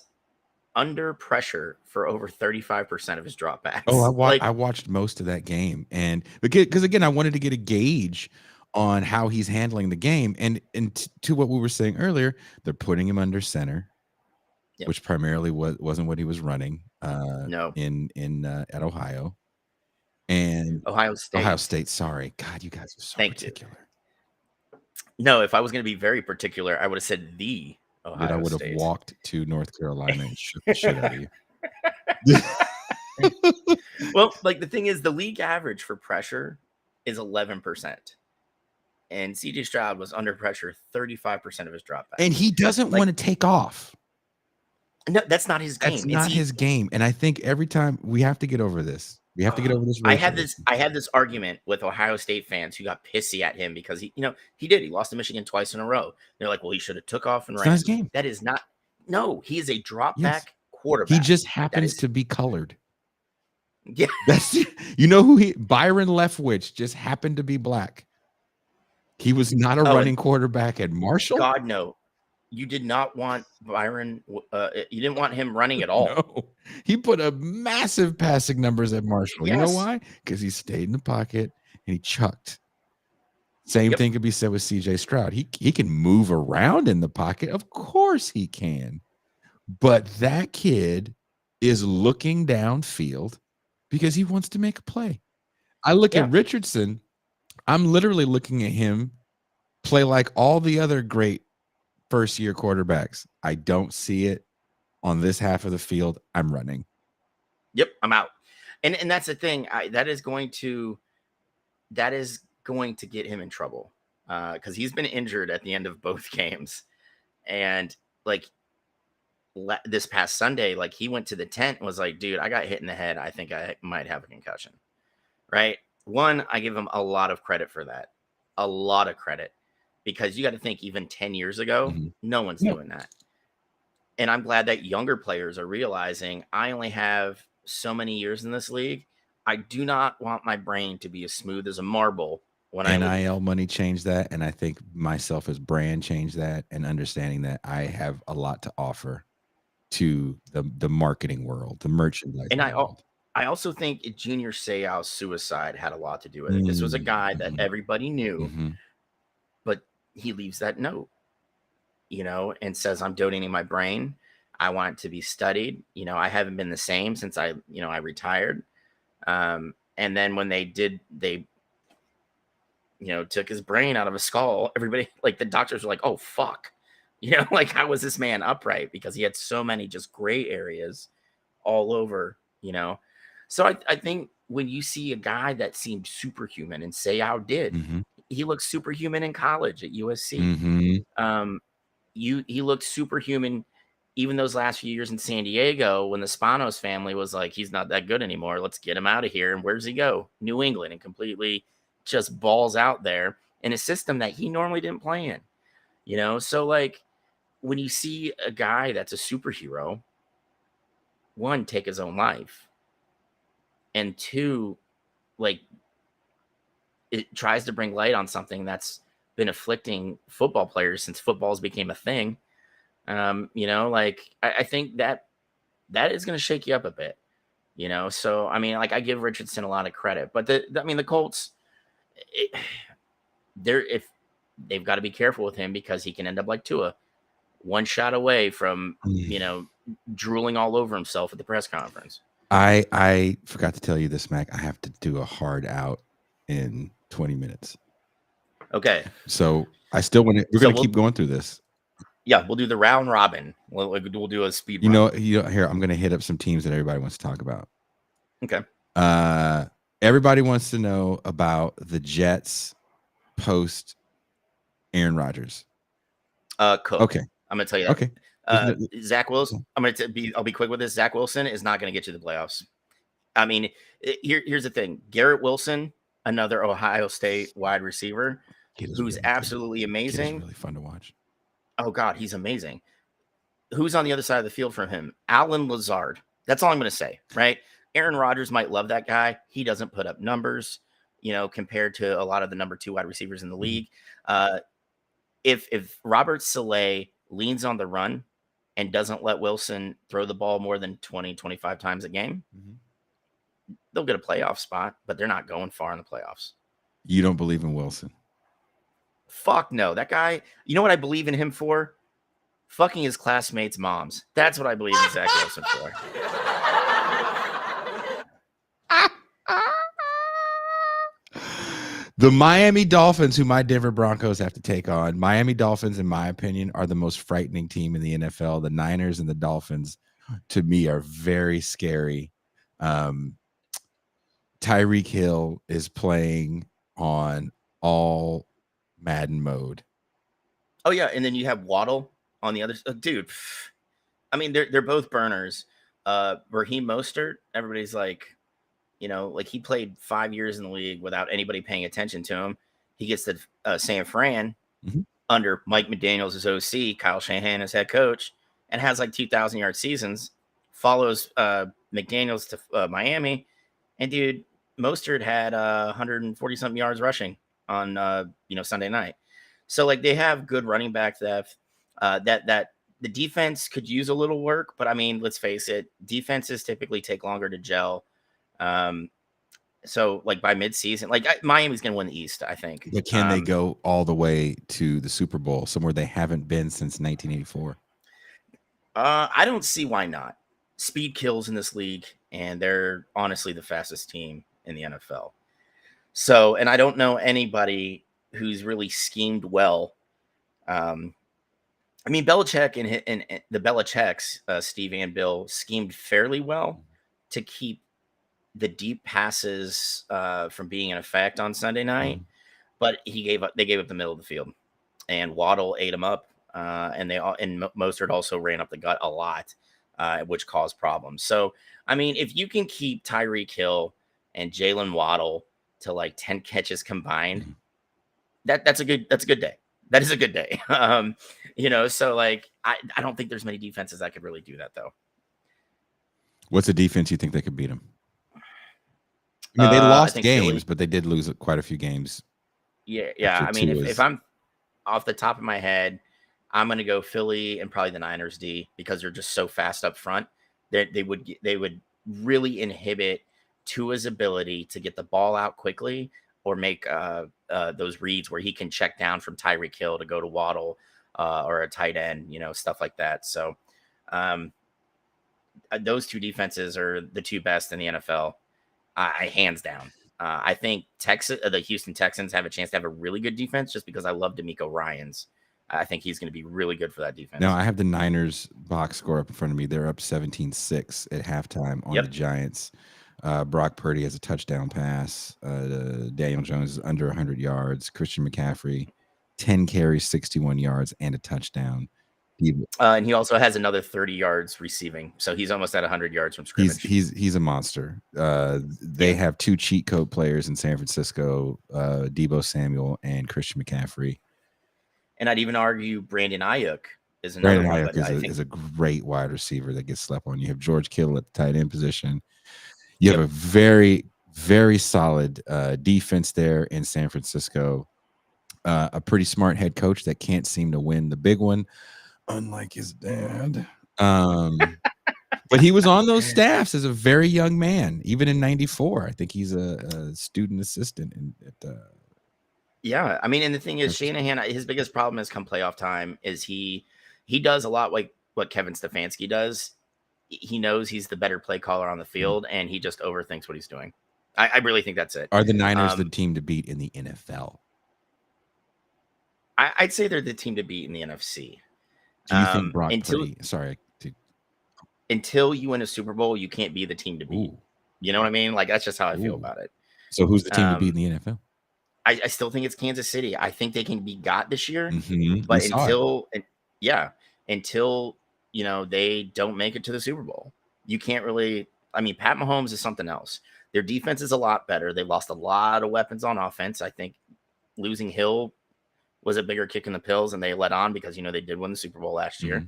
[SPEAKER 2] under pressure for over 35% of his dropbacks.
[SPEAKER 1] Oh, I watched most of that game, and because again, I wanted to get a gauge on how he's handling the game, and to what we were saying earlier, they're putting him under center, which primarily wasn't what he was running.
[SPEAKER 2] No,
[SPEAKER 1] in at Ohio, and
[SPEAKER 2] Ohio State.
[SPEAKER 1] Sorry, God, you guys are so particular.
[SPEAKER 2] No, if I was going to be very particular, I would have said the Ohio
[SPEAKER 1] I would have
[SPEAKER 2] State.
[SPEAKER 1] walked to North Carolina and shook the shit out of you.
[SPEAKER 2] Well, like the thing is, the league average for pressure is 11%. And CJ Stroud was under pressure 35% of his dropbacks.
[SPEAKER 1] And he doesn't want to take off.
[SPEAKER 2] No, that's not his game.
[SPEAKER 1] That's not his game. And I think every time we have to get over this. We have to get over this.
[SPEAKER 2] I had this argument with Ohio State fans who got pissy at him because he lost to Michigan twice in a row. They're like, well, he should have took off and ran.
[SPEAKER 1] His game.
[SPEAKER 2] That is not. No, he is a drop back quarterback.
[SPEAKER 1] He just happens to be colored.
[SPEAKER 2] Yeah.
[SPEAKER 1] That's Byron Leftwich just happened to be black. He was not a running quarterback at Marshall.
[SPEAKER 2] God, no. You did not want Byron. You didn't want him running at all.
[SPEAKER 1] No. He put up massive passing numbers at Marshall.
[SPEAKER 2] Yes.
[SPEAKER 1] You know why? Because he stayed in the pocket and he chucked. Same thing could be said with CJ Stroud. He can move around in the pocket. Of course he can. But that kid is looking downfield because he wants to make a play. I look at Richardson. I'm literally looking at him play like all the other great first-year quarterbacks. I don't see it on this half of the field. I'm running.
[SPEAKER 2] Yep, I'm out. And that's the thing. That is going to get him in trouble because he's been injured at the end of both games. And like this past Sunday, like he went to the tent and was like, dude, I got hit in the head. I think I might have a concussion. Right? One, I give him a lot of credit for that. A lot of credit. Because you got to think even 10 years ago, no one's doing that. And I'm glad that younger players are realizing I only have so many years in this league. I do not want my brain to be as smooth as a marble when
[SPEAKER 1] NIL money changed that. And I think myself as brand changed that, and understanding that I have a lot to offer to the marketing world, the merchandise world.
[SPEAKER 2] I also think Junior Seau's suicide had a lot to do with it. This was a guy that everybody knew, but he leaves that note, and says, I'm donating my brain. I want it to be studied. I haven't been the same since I retired. And then when they took his brain out of his skull, everybody, like the doctors were like, oh, fuck. Like how was this man upright? Because he had so many just gray areas all over, So I think when you see a guy that seemed superhuman, and Seau did, he looked superhuman in college at USC. He looked superhuman even those last few years in San Diego when the Spanos family was like, he's not that good anymore. Let's get him out of here. And where's he go? New England, and completely just balls out there in a system that he normally didn't play in. So like when you see a guy that's a superhero, one, take his own life. And two, like it tries to bring light on something that's been afflicting football players since football's became a thing. I think that is going to shake you up a bit, So, I mean, like I give Richardson a lot of credit, but the Colts, if they've got to be careful with him because he can end up like Tua, one shot away from, drooling all over himself at the press conference.
[SPEAKER 1] I forgot to tell you this, Mac. I have to do a hard out in 20 minutes.
[SPEAKER 2] Okay.
[SPEAKER 1] So I still want to. We're going to keep going through this.
[SPEAKER 2] Yeah, we'll do the round robin. We'll do a speed run.
[SPEAKER 1] Here I'm going to hit up some teams that everybody wants to talk about.
[SPEAKER 2] Okay.
[SPEAKER 1] Everybody wants to know about the Jets post Aaron Rodgers.
[SPEAKER 2] Cook.
[SPEAKER 1] Okay.
[SPEAKER 2] I'm going to tell you that.
[SPEAKER 1] Okay.
[SPEAKER 2] Zach Wilson. I'll be quick with this. Zach Wilson is not going to get you the playoffs. I mean, here's the thing. Garrett Wilson, another Ohio State wide receiver, who's absolutely amazing.
[SPEAKER 1] Kid is really fun to watch.
[SPEAKER 2] Oh God, he's amazing. Who's on the other side of the field from him? Allen Lazard. That's all I'm going to say, right? Aaron Rodgers might love that guy. He doesn't put up numbers, compared to a lot of the number 2 wide receivers in the league. If Robert Saleh leans on the run and doesn't let Wilson throw the ball more than 20, 25 times a game, they'll get a playoff spot, but they're not going far in the playoffs.
[SPEAKER 1] You don't believe in Wilson?
[SPEAKER 2] Fuck no. That guy, you know what I believe in him for? Fucking his classmates' moms. That's what I believe in Zach Wilson for.
[SPEAKER 1] The Miami Dolphins, who my Denver Broncos have to take on. Miami Dolphins, in my opinion, are the most frightening team in the NFL. The Niners and the Dolphins, to me, are very scary. Tyreek Hill is playing on all Madden mode.
[SPEAKER 2] Oh, yeah. And then you have Waddle on the other side. Dude, I mean, they're both burners. Raheem Mostert, everybody's like, he played 5 years in the league without anybody paying attention to him. He gets to San Fran under Mike McDaniels as OC, Kyle Shanahan as head coach, and has like 2,000-yard seasons. Follows McDaniels to Miami, and dude, Mostert had 140-something yards rushing on Sunday night. So like they have good running back depth. That the defense could use a little work, but I mean, let's face it, defenses typically take longer to gel. So like by midseason, Miami's going to win the East, I think.
[SPEAKER 1] But can they go all the way to the Super Bowl, somewhere they haven't been since 1984?
[SPEAKER 2] I don't see why not. Speed kills in this league, and they're honestly the fastest team in the NFL. So, and I don't know anybody who's really schemed well. I mean, Belichick and the Belichicks, Steve and Bill, schemed fairly well to keep the deep passes from being in effect on Sunday night, but they gave up the middle of the field, and Waddle ate them up, and Mostert also ran up the gut a lot, which caused problems. So, I mean, if you can keep Tyreek Hill and Jalen Waddle to like 10 catches combined, that's a good day. That is a good day. So like I don't think there's many defenses that could really do that though.
[SPEAKER 1] What's a defense you think they could beat them? I mean, they lost games, Philly, but they did lose quite a few games.
[SPEAKER 2] Yeah. I mean, if I'm off the top of my head, I'm going to go Philly and probably the Niners D, because they're just so fast up front. They would really inhibit Tua's ability to get the ball out quickly or make those reads where he can check down from Tyreek Hill to go to Waddle or a tight end, stuff like that. So those two defenses are the two best in the NFL. Hands down. I think the Houston Texans have a chance to have a really good defense just because I love DeMeco Ryans. I think he's going to be really good for that defense.
[SPEAKER 1] Now, I have the Niners box score up in front of me. They're up 17-6 at halftime on the Giants. Brock Purdy has a touchdown pass. Daniel Jones is under 100 yards. Christian McCaffrey, 10 carries, 61 yards, and a touchdown.
[SPEAKER 2] And he also has another 30 yards receiving, so he's almost at 100 yards from scrimmage.
[SPEAKER 1] He's a monster. They have two cheat code players in San Francisco, Deebo Samuel and Christian McCaffrey.
[SPEAKER 2] And I'd even argue Brandon Ayuk is another one.
[SPEAKER 1] Brandon Ayuk is a great wide receiver that gets slept on. You have George Kittle at the tight end position. You have a very, very solid defense there in San Francisco. A pretty smart head coach that can't seem to win the big one, unlike his dad. But he was on those staffs as a very young man, even in '94. I think he's a student assistant.
[SPEAKER 2] Yeah, I mean, and the thing is, Shanahan, his biggest problem is come playoff time is he does a lot like what Kevin Stefanski does. He knows he's the better play caller on the field, and he just overthinks what he's doing. I really think that's it.
[SPEAKER 1] Are the Niners the team to beat in the NFL?
[SPEAKER 2] I'd say they're the team to beat in the NFC.
[SPEAKER 1] Do you think Brock Purdy?
[SPEAKER 2] Until you win a Super Bowl, you can't be the team to beat. Ooh. You know what I mean? Like, that's just how I feel about it.
[SPEAKER 1] So who's the team to beat in the NFL?
[SPEAKER 2] I still think it's Kansas City. I think they can be got this year, but until they don't make it to the Super Bowl, you can't really. I mean, Pat Mahomes is something else. Their defense is a lot better. They lost a lot of weapons on offense. I think losing Hill was a bigger kick in the pills, and they let on because, they did win the Super Bowl last year.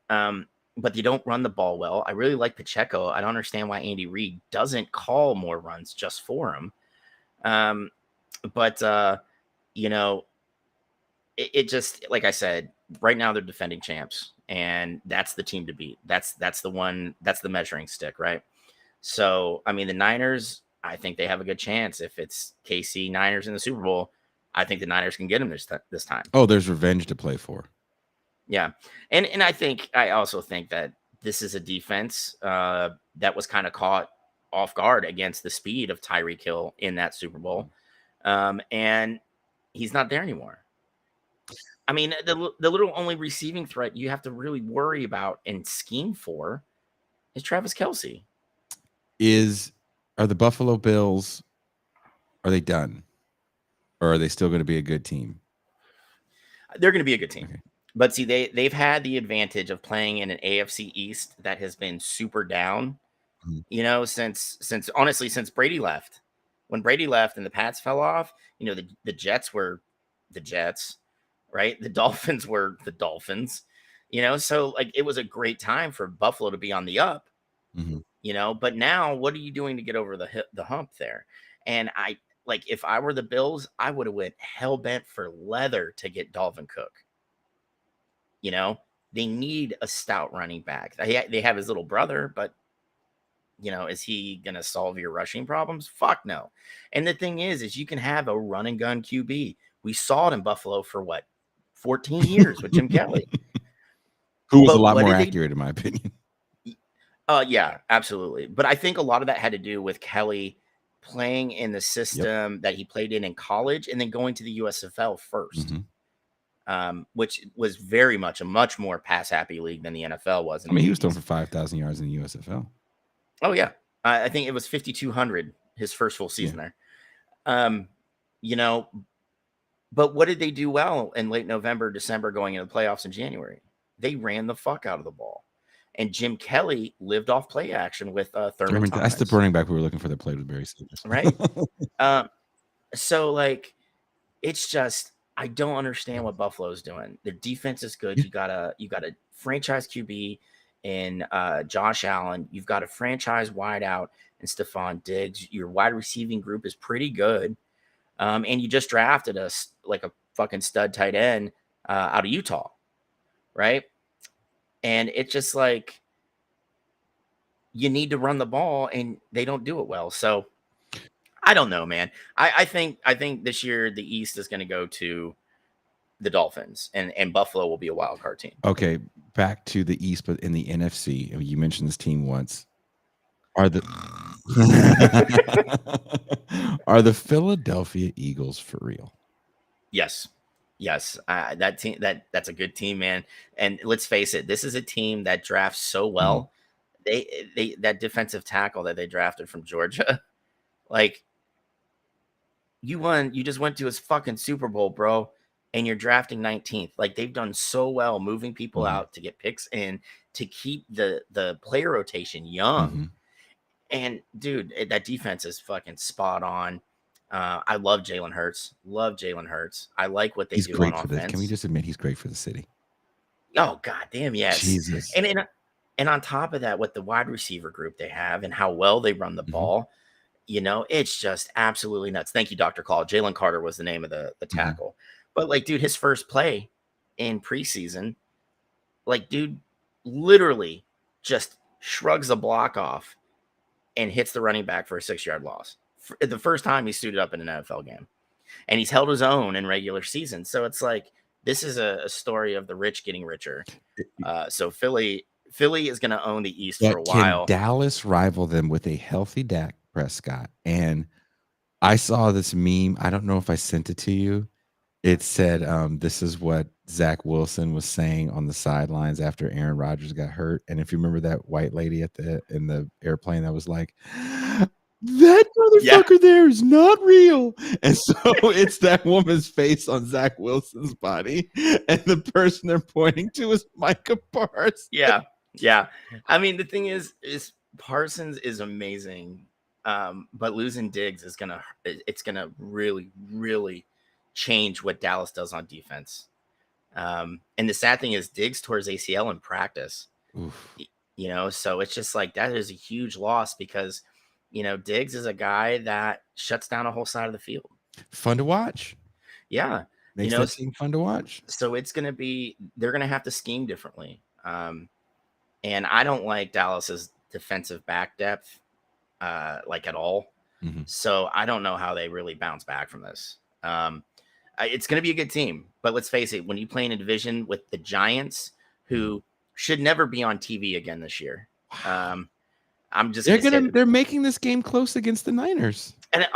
[SPEAKER 2] But they don't run the ball well. I really like Pacheco. I don't understand why Andy Reid doesn't call more runs just for him. But it just, like I said, right now they're defending champs, and that's the team to beat. That's the measuring stick, right? So, I mean, the Niners, I think they have a good chance. If it's KC Niners in the Super Bowl, I think the Niners can get them this time.
[SPEAKER 1] Oh, there's revenge to play for.
[SPEAKER 2] Yeah. And I also think that this is a defense that was kind of caught off guard against the speed of Tyreek Hill in that Super Bowl. And he's not there anymore. I mean, the little only receiving threat you have to really worry about and scheme for is Travis Kelce.
[SPEAKER 1] Are the Buffalo Bills, are they done? Or are they still going to be a good team?
[SPEAKER 2] They're going to be a good team.
[SPEAKER 1] Okay.
[SPEAKER 2] But see, they've had the advantage of playing in an AFC East that has been super down, since Brady left. When Brady left and the Pats fell off, the Jets were the Jets, right? The Dolphins were the Dolphins, so like it was a great time for Buffalo to be on the up, but now what are you doing to get over the hump there? And if I were the Bills, I would have went hell bent for leather to get Dalvin Cook. They need a stout running back. They have his little brother, but is he going to solve your rushing problems? Fuck no. And the thing is you can have a run and gun QB. We saw it in Buffalo for 14 years with Jim Kelly.
[SPEAKER 1] Who was a lot more accurate in my opinion.
[SPEAKER 2] Yeah, absolutely. But I think a lot of that had to do with Kelly playing in the system that he played in college and then going to the USFL first. Which was very much a much more pass happy league than the NFL was.
[SPEAKER 1] I mean, he was throwing for 5,000 yards in the USFL.
[SPEAKER 2] Oh yeah. I think it was 5,200 his first full season there. But what did they do well in late November, December, going into the playoffs in January? They ran the fuck out of the ball. And Jim Kelly lived off play action with Thurman Thomas.
[SPEAKER 1] That's the running back we were looking for that played with Barry Sanders.
[SPEAKER 2] Right? So like, it's just, I don't understand what Buffalo's doing. Their defense is good. You got a franchise QB in Josh Allen. You've got a franchise wideout in Stephon Diggs. Your wide receiving group is pretty good. And you just drafted a fucking stud tight end out of Utah, right? And it's just like, you need to run the ball, and they don't do it well. So I don't know, man. I think this year the East is going to go to the Dolphins, and Buffalo will be a wild card team.
[SPEAKER 1] Okay, back to the East, but in the NFC, you mentioned this team once. Are the Philadelphia Eagles for real?
[SPEAKER 2] Yes. That team that's a good team, man. And let's face it, this is a team that drafts so well. They that defensive tackle that they drafted from Georgia, like, you just went to his fucking Super Bowl, bro, and you're drafting 19th. Like, they've done so well moving people out to get picks in to keep the player rotation young. And dude, that defense is fucking spot on. I love Jalen Hurts. I like what they do on offense.
[SPEAKER 1] Can we just admit he's great for the city?
[SPEAKER 2] Oh, goddamn, yes.
[SPEAKER 1] Jesus.
[SPEAKER 2] And on top of that, with the wide receiver group they have and how well they run the ball, it's just absolutely nuts. Thank you, Dr. Call. Jalen Carter was the name of the tackle. But, like, dude, his first play in preseason, like, dude literally just shrugs the block off and hits the running back for a 6-yard loss. The first time he suited up in an NFL game. And he's held his own in regular season. So it's like, this is a story of the rich getting richer. So Philly is going to own the East for a while.
[SPEAKER 1] Can Dallas rival them with a healthy Dak Prescott? And I saw this meme. I don't know if I sent it to you. It said, this is what Zach Wilson was saying on the sidelines after Aaron Rodgers got hurt. And if you remember that white lady in the airplane that was like, that motherfucker there is not real. And so it's that woman's face on Zach Wilson's body. And the person they're pointing to is Micah Parsons.
[SPEAKER 2] Yeah. I mean, the thing is Parsons is amazing. But losing Diggs it's gonna really, really change what Dallas does on defense. And the sad thing is Diggs tore his ACL in practice. Oof. So it's just like that is a huge loss because, Diggs is a guy that shuts down a whole side of the field.
[SPEAKER 1] Fun to watch.
[SPEAKER 2] Yeah.
[SPEAKER 1] Makes that team fun to watch.
[SPEAKER 2] So they're going to have to scheme differently. And I don't like Dallas's defensive back depth, like at all. Mm-hmm. So I don't know how they really bounce back from this. It's going to be a good team, but let's face it, when you play in a division with the Giants, who should never be on TV again this year,
[SPEAKER 1] they're making this game close against the Niners.
[SPEAKER 2] And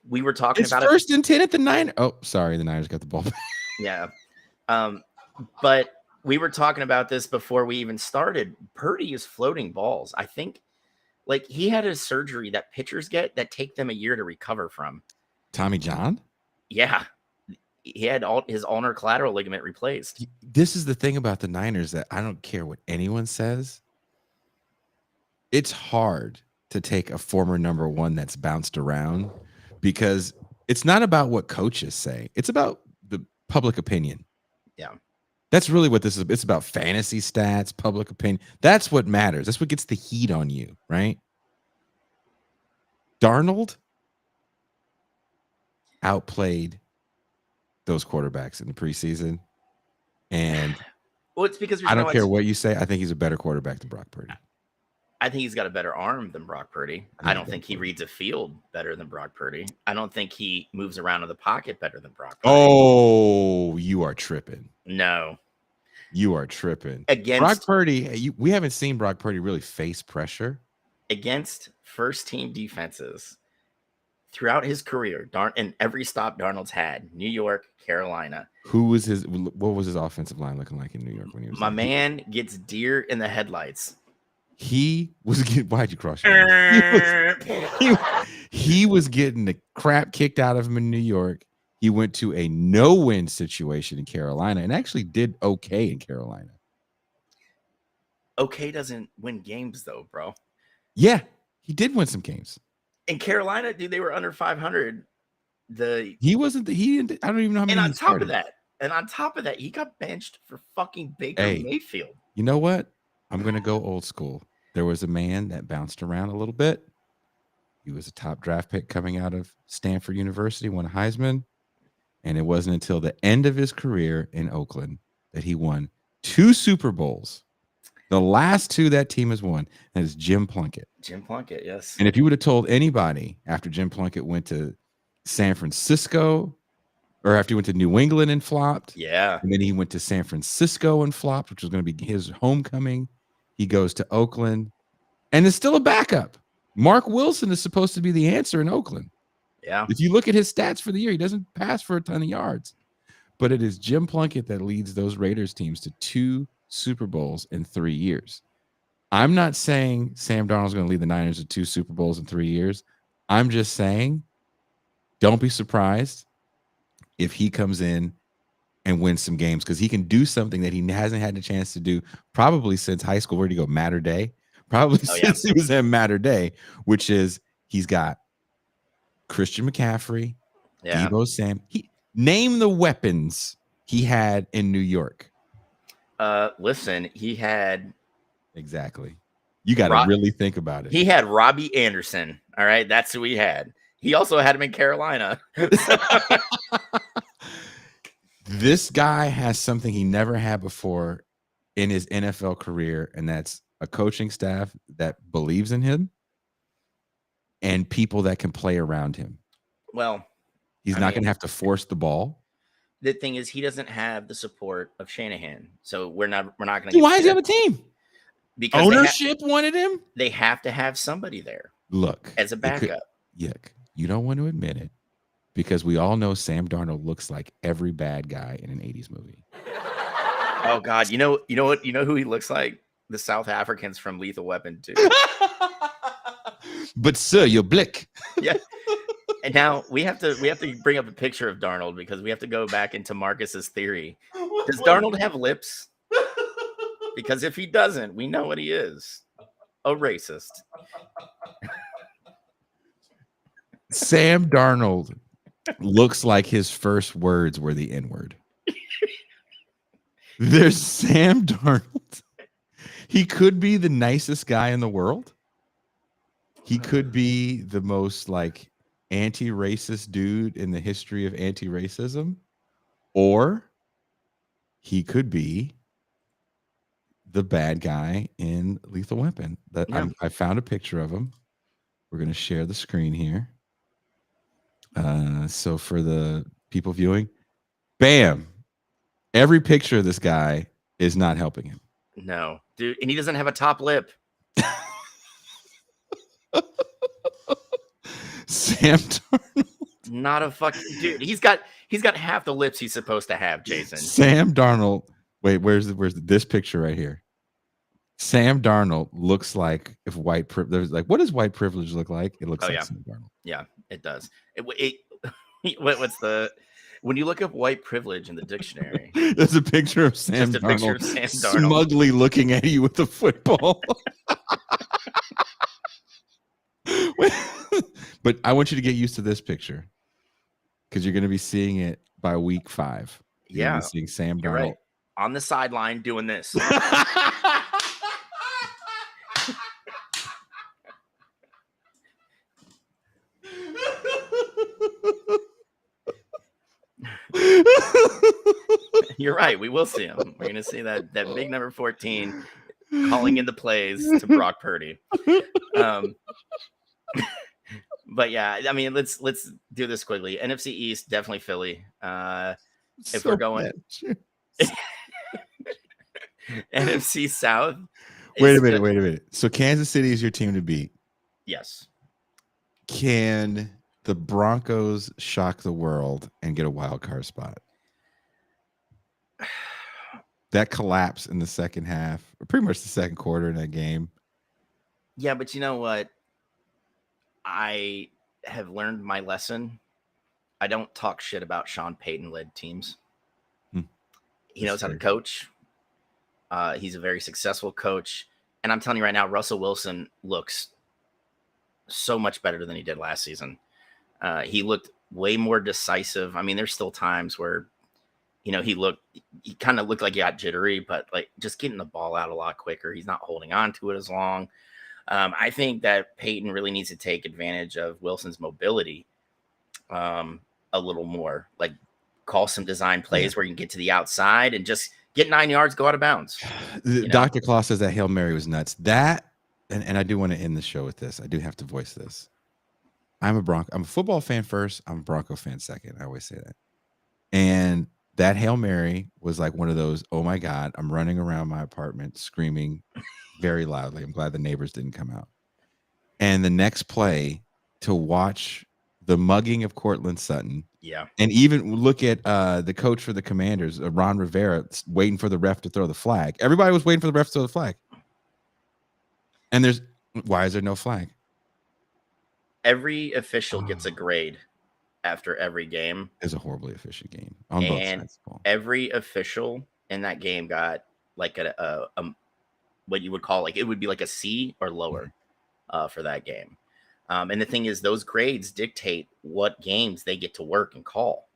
[SPEAKER 2] we were talking about
[SPEAKER 1] first and 10 at the Niners. Oh, sorry, the Niners got the ball back.
[SPEAKER 2] Yeah, but we were talking about this before we even started. Purdy is floating balls. I think, like he had a surgery that pitchers get that take them a year to recover from.
[SPEAKER 1] Tommy John?
[SPEAKER 2] Yeah. He had his ulnar collateral ligament replaced.
[SPEAKER 1] This is the thing about the Niners that I don't care what anyone says. It's hard to take a former number one that's bounced around because it's not about what coaches say. It's about the public opinion.
[SPEAKER 2] Yeah.
[SPEAKER 1] That's really what this is. It's about fantasy stats, public opinion. That's what matters. That's what gets the heat on you, right? Darnold outplayed those quarterbacks in the preseason. And
[SPEAKER 2] it's because
[SPEAKER 1] I don't care what you say. I think he's a better quarterback than Brock Purdy.
[SPEAKER 2] I think he's got a better arm than Brock Purdy. I don't think he reads a field better than Brock Purdy. I don't think he moves around in the pocket better than Brock Purdy.
[SPEAKER 1] Oh, you are tripping.
[SPEAKER 2] No.
[SPEAKER 1] You are tripping.
[SPEAKER 2] Against
[SPEAKER 1] Brock Purdy, we haven't seen Brock Purdy really face pressure.
[SPEAKER 2] Against first-team defenses throughout his career, and every stop Darnold's had, New York, Carolina.
[SPEAKER 1] What was his offensive line looking like in New York when he was
[SPEAKER 2] My man gets deer in the headlights.
[SPEAKER 1] He was getting, why'd you cross your he was getting the crap kicked out of him in New York. He went to a no-win situation in Carolina and actually did okay in Carolina.
[SPEAKER 2] Okay doesn't win games though, bro.
[SPEAKER 1] Yeah, he did win some games.
[SPEAKER 2] In Carolina, dude, they were under 500. I don't
[SPEAKER 1] even know how many.
[SPEAKER 2] And on top of that, he got benched for fucking Baker Mayfield.
[SPEAKER 1] You know what? I'm going to go old school. There was a man that bounced around a little bit. He was a top draft pick coming out of Stanford University, won a Heisman. And it wasn't until the end of his career in Oakland that he won 2 Super Bowls. The last 2 that team has won. That is Jim Plunkett.
[SPEAKER 2] Jim Plunkett, yes.
[SPEAKER 1] And if you would have told anybody after Jim Plunkett went to San Francisco, or after he went to New England and flopped.
[SPEAKER 2] Yeah.
[SPEAKER 1] And then he went to San Francisco and flopped, which was going to be his homecoming. He goes to Oakland and is still a backup. Mark Wilson is supposed to be the answer in Oakland.
[SPEAKER 2] Yeah.
[SPEAKER 1] If you look at his stats for the year, he doesn't pass for a ton of yards. But it is Jim Plunkett that leads those Raiders teams to 2 Super Bowls in 3 years. I'm not saying Sam Darnold's going to lead the Niners to 2 Super Bowls in 3 years. I'm just saying don't be surprised if he comes in and wins some games because he can do something that he hasn't had the chance to do probably since high school. Where did he go? Matter Day? Probably since he was at Matter Day, which is he's got Christian McCaffrey, Deebo Sam. Name the weapons he had in New York.
[SPEAKER 2] Listen, he had
[SPEAKER 1] exactly. You got to really think about it.
[SPEAKER 2] He had Robbie Anderson. All right, that's who he had. He also had him in Carolina.
[SPEAKER 1] This guy has something he never had before in his NFL career, and that's a coaching staff that believes in him and people that can play around him.
[SPEAKER 2] Well,
[SPEAKER 1] he's not going to have to force the ball.
[SPEAKER 2] The thing is, he doesn't have the support of Shanahan, so we're not going to.
[SPEAKER 1] Why does he have a team?
[SPEAKER 2] Because
[SPEAKER 1] ownership wanted him.
[SPEAKER 2] They have to have somebody there.
[SPEAKER 1] Look,
[SPEAKER 2] as a backup.
[SPEAKER 1] You don't want to admit it because we all know Sam Darnold looks like every bad guy in an 80s movie.
[SPEAKER 2] Oh God, you know who he looks like? The South Africans from Lethal Weapon 2.
[SPEAKER 1] But sir, you're blick.
[SPEAKER 2] Yeah. And now we have to bring up a picture of Darnold because we have to go back into Marcus's theory. Does Darnold have lips? Because if he doesn't, we know what he is. A racist.
[SPEAKER 1] Sam Darnold looks like his first words were the N-word. There's Sam Darnold. He could be the nicest guy in the world. He could be the most like anti-racist dude in the history of anti-racism, or he could be the bad guy in Lethal Weapon. I found a picture of him. We're going to share the screen here. So for the people viewing, bam, every picture of this guy is not helping him.
[SPEAKER 2] No, dude, and he doesn't have a top lip.
[SPEAKER 1] Sam Darnold.
[SPEAKER 2] Not a fucking dude. He's got half the lips he's supposed to have, Jason.
[SPEAKER 1] Sam Darnold. Wait, where's this picture right here? Sam Darnold looks like if white privilege. Like, what does white privilege look like? It looks like Sam Darnold.
[SPEAKER 2] Yeah, it does. What's the when you look up white privilege in the dictionary?
[SPEAKER 1] There's a picture of Sam Darnold smugly looking at you with a football. But I want you to get used to this picture because you're going to be seeing it by week 5. You're gonna be seeing Sam Darnold
[SPEAKER 2] right. On the sideline doing this. You're right. We will see him. We're going to see that big number 14 calling in the plays to Brock Purdy. But yeah, I mean, let's do this quickly. NFC East, definitely Philly. If we're going NFC South.
[SPEAKER 1] Wait a minute. So Kansas City is your team to beat.
[SPEAKER 2] Yes.
[SPEAKER 1] Can the Broncos shock the world and get a wild card spot? That collapse in the second half, or pretty much the second quarter in that game.
[SPEAKER 2] Yeah, but you know what? I have learned my lesson. I don't talk shit about Sean Payton-led teams. He knows how to coach. He's a very successful coach. And I'm telling you right now, Russell Wilson looks so much better than he did last season. He looked way more decisive. I mean, there's still times where, he kind of looked like he got jittery, but like just getting the ball out a lot quicker. He's not holding on to it as long. I think that Peyton really needs to take advantage of Wilson's mobility a little more, like call some design plays where you can get to the outside and just get 9 yards, go out of bounds.
[SPEAKER 1] Dr. Claus says that Hail Mary was nuts. That, and I do want to end the show with this. I do have to voice this. I'm a football fan first. I'm a Bronco fan second. I always say that. And that Hail Mary was like one of those, oh my God, I'm running around my apartment screaming very loudly. I'm glad the neighbors didn't come out. And the next play, to watch the mugging of Cortland Sutton.
[SPEAKER 2] Yeah.
[SPEAKER 1] And even look at the coach for the Commanders, Ron Rivera, waiting for the ref to throw the flag. Everybody was waiting for the ref to throw the flag. And why is there no flag?
[SPEAKER 2] Every official gets a grade after every game.
[SPEAKER 1] It's a horribly efficient game on both sides.
[SPEAKER 2] Every official in that game got like a what you would call, like, it would be like a C or lower for that game. And the thing is, those grades dictate what games they get to work and call.